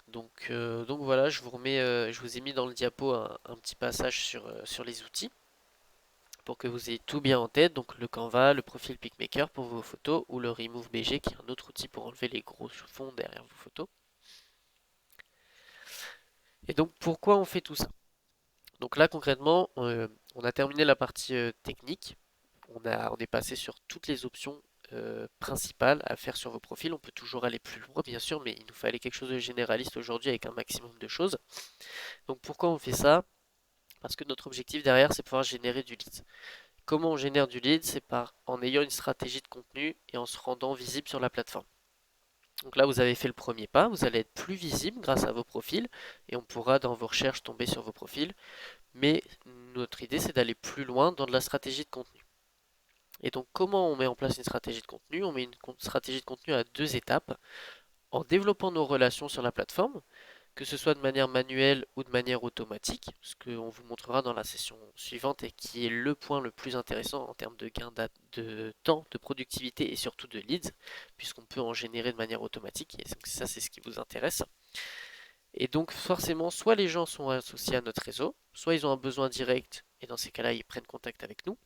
Donc voilà, je vous ai mis dans le diapo un petit passage sur les outils pour que vous ayez tout bien en tête. Donc le Canva, le profil PicMaker pour vos photos ou le Remove BG qui est un autre outil pour enlever les gros fonds derrière vos photos. Et donc pourquoi on fait tout ça? Donc là concrètement, on a terminé la partie technique. On est passé sur toutes les options principales à faire sur vos profils. On peut toujours aller plus loin bien sûr, mais il nous fallait quelque chose de généraliste aujourd'hui avec un maximum de choses. Donc pourquoi on fait ça? Parce que notre objectif derrière, c'est pouvoir générer du lead. Comment on génère du lead? C'est en ayant une stratégie de contenu et en se rendant visible sur la plateforme. Donc là, vous avez fait le premier pas, vous allez être plus visible grâce à vos profils et on pourra dans vos recherches tomber sur vos profils. Mais notre idée, c'est d'aller plus loin dans de la stratégie de contenu. Et donc, comment on met en place une stratégie de contenu? On met une stratégie de contenu à 2 étapes. En développant nos relations sur la plateforme, que ce soit de manière manuelle ou de manière automatique, ce qu'on vous montrera dans la session suivante et qui est le point le plus intéressant en termes de gain de temps, de productivité et surtout de leads, puisqu'on peut en générer de manière automatique, et ça c'est ce qui vous intéresse. Et donc forcément, soit les gens sont associés à notre réseau, soit ils ont un besoin direct, et dans ces cas-là, ils prennent contact avec nous,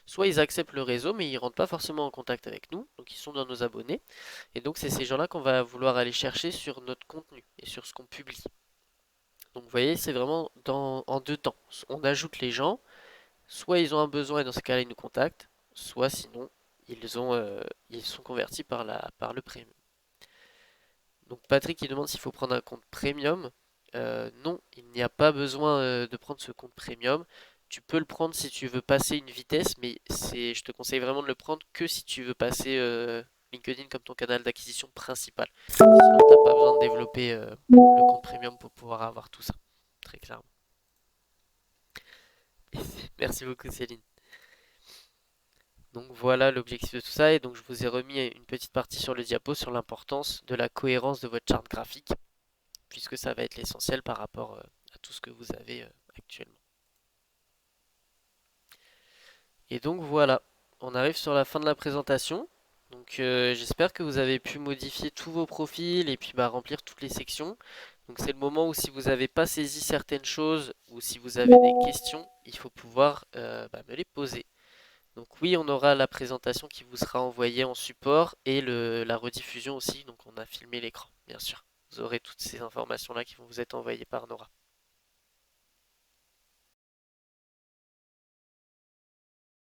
soit ils acceptent le réseau, mais ils ne rentrent pas forcément en contact avec nous, donc ils sont dans nos abonnés, et donc c'est ces gens-là qu'on va vouloir aller chercher sur notre contenu et sur ce qu'on publie. Donc vous voyez, c'est vraiment en 2 temps. On ajoute les gens, soit ils ont un besoin et dans ce cas-là ils nous contactent, soit sinon ils sont convertis par le premium. Donc Patrick il demande s'il faut prendre un compte premium. Non, il n'y a pas besoin de prendre ce compte premium. Tu peux le prendre si tu veux passer une vitesse, mais je te conseille vraiment de le prendre que si tu veux passer LinkedIn comme ton canal d'acquisition principal. Sinon, t'as pas besoin de développer le compte premium pour pouvoir avoir tout ça, très clairement. Merci beaucoup Céline. Donc voilà l'objectif de tout ça et donc je vous ai remis une petite partie sur le diapo sur l'importance de la cohérence de votre charte graphique puisque ça va être l'essentiel par rapport à tout ce que vous avez actuellement. Et donc voilà, on arrive sur la fin de la présentation. Donc j'espère que vous avez pu modifier tous vos profils et puis remplir toutes les sections. Donc c'est le moment où si vous n'avez pas saisi certaines choses ou si vous avez des questions, il faut pouvoir me les poser. Donc oui, on aura la présentation qui vous sera envoyée en support et la rediffusion aussi. Donc on a filmé l'écran, bien sûr. Vous aurez toutes ces informations-là qui vont vous être envoyées par Nora.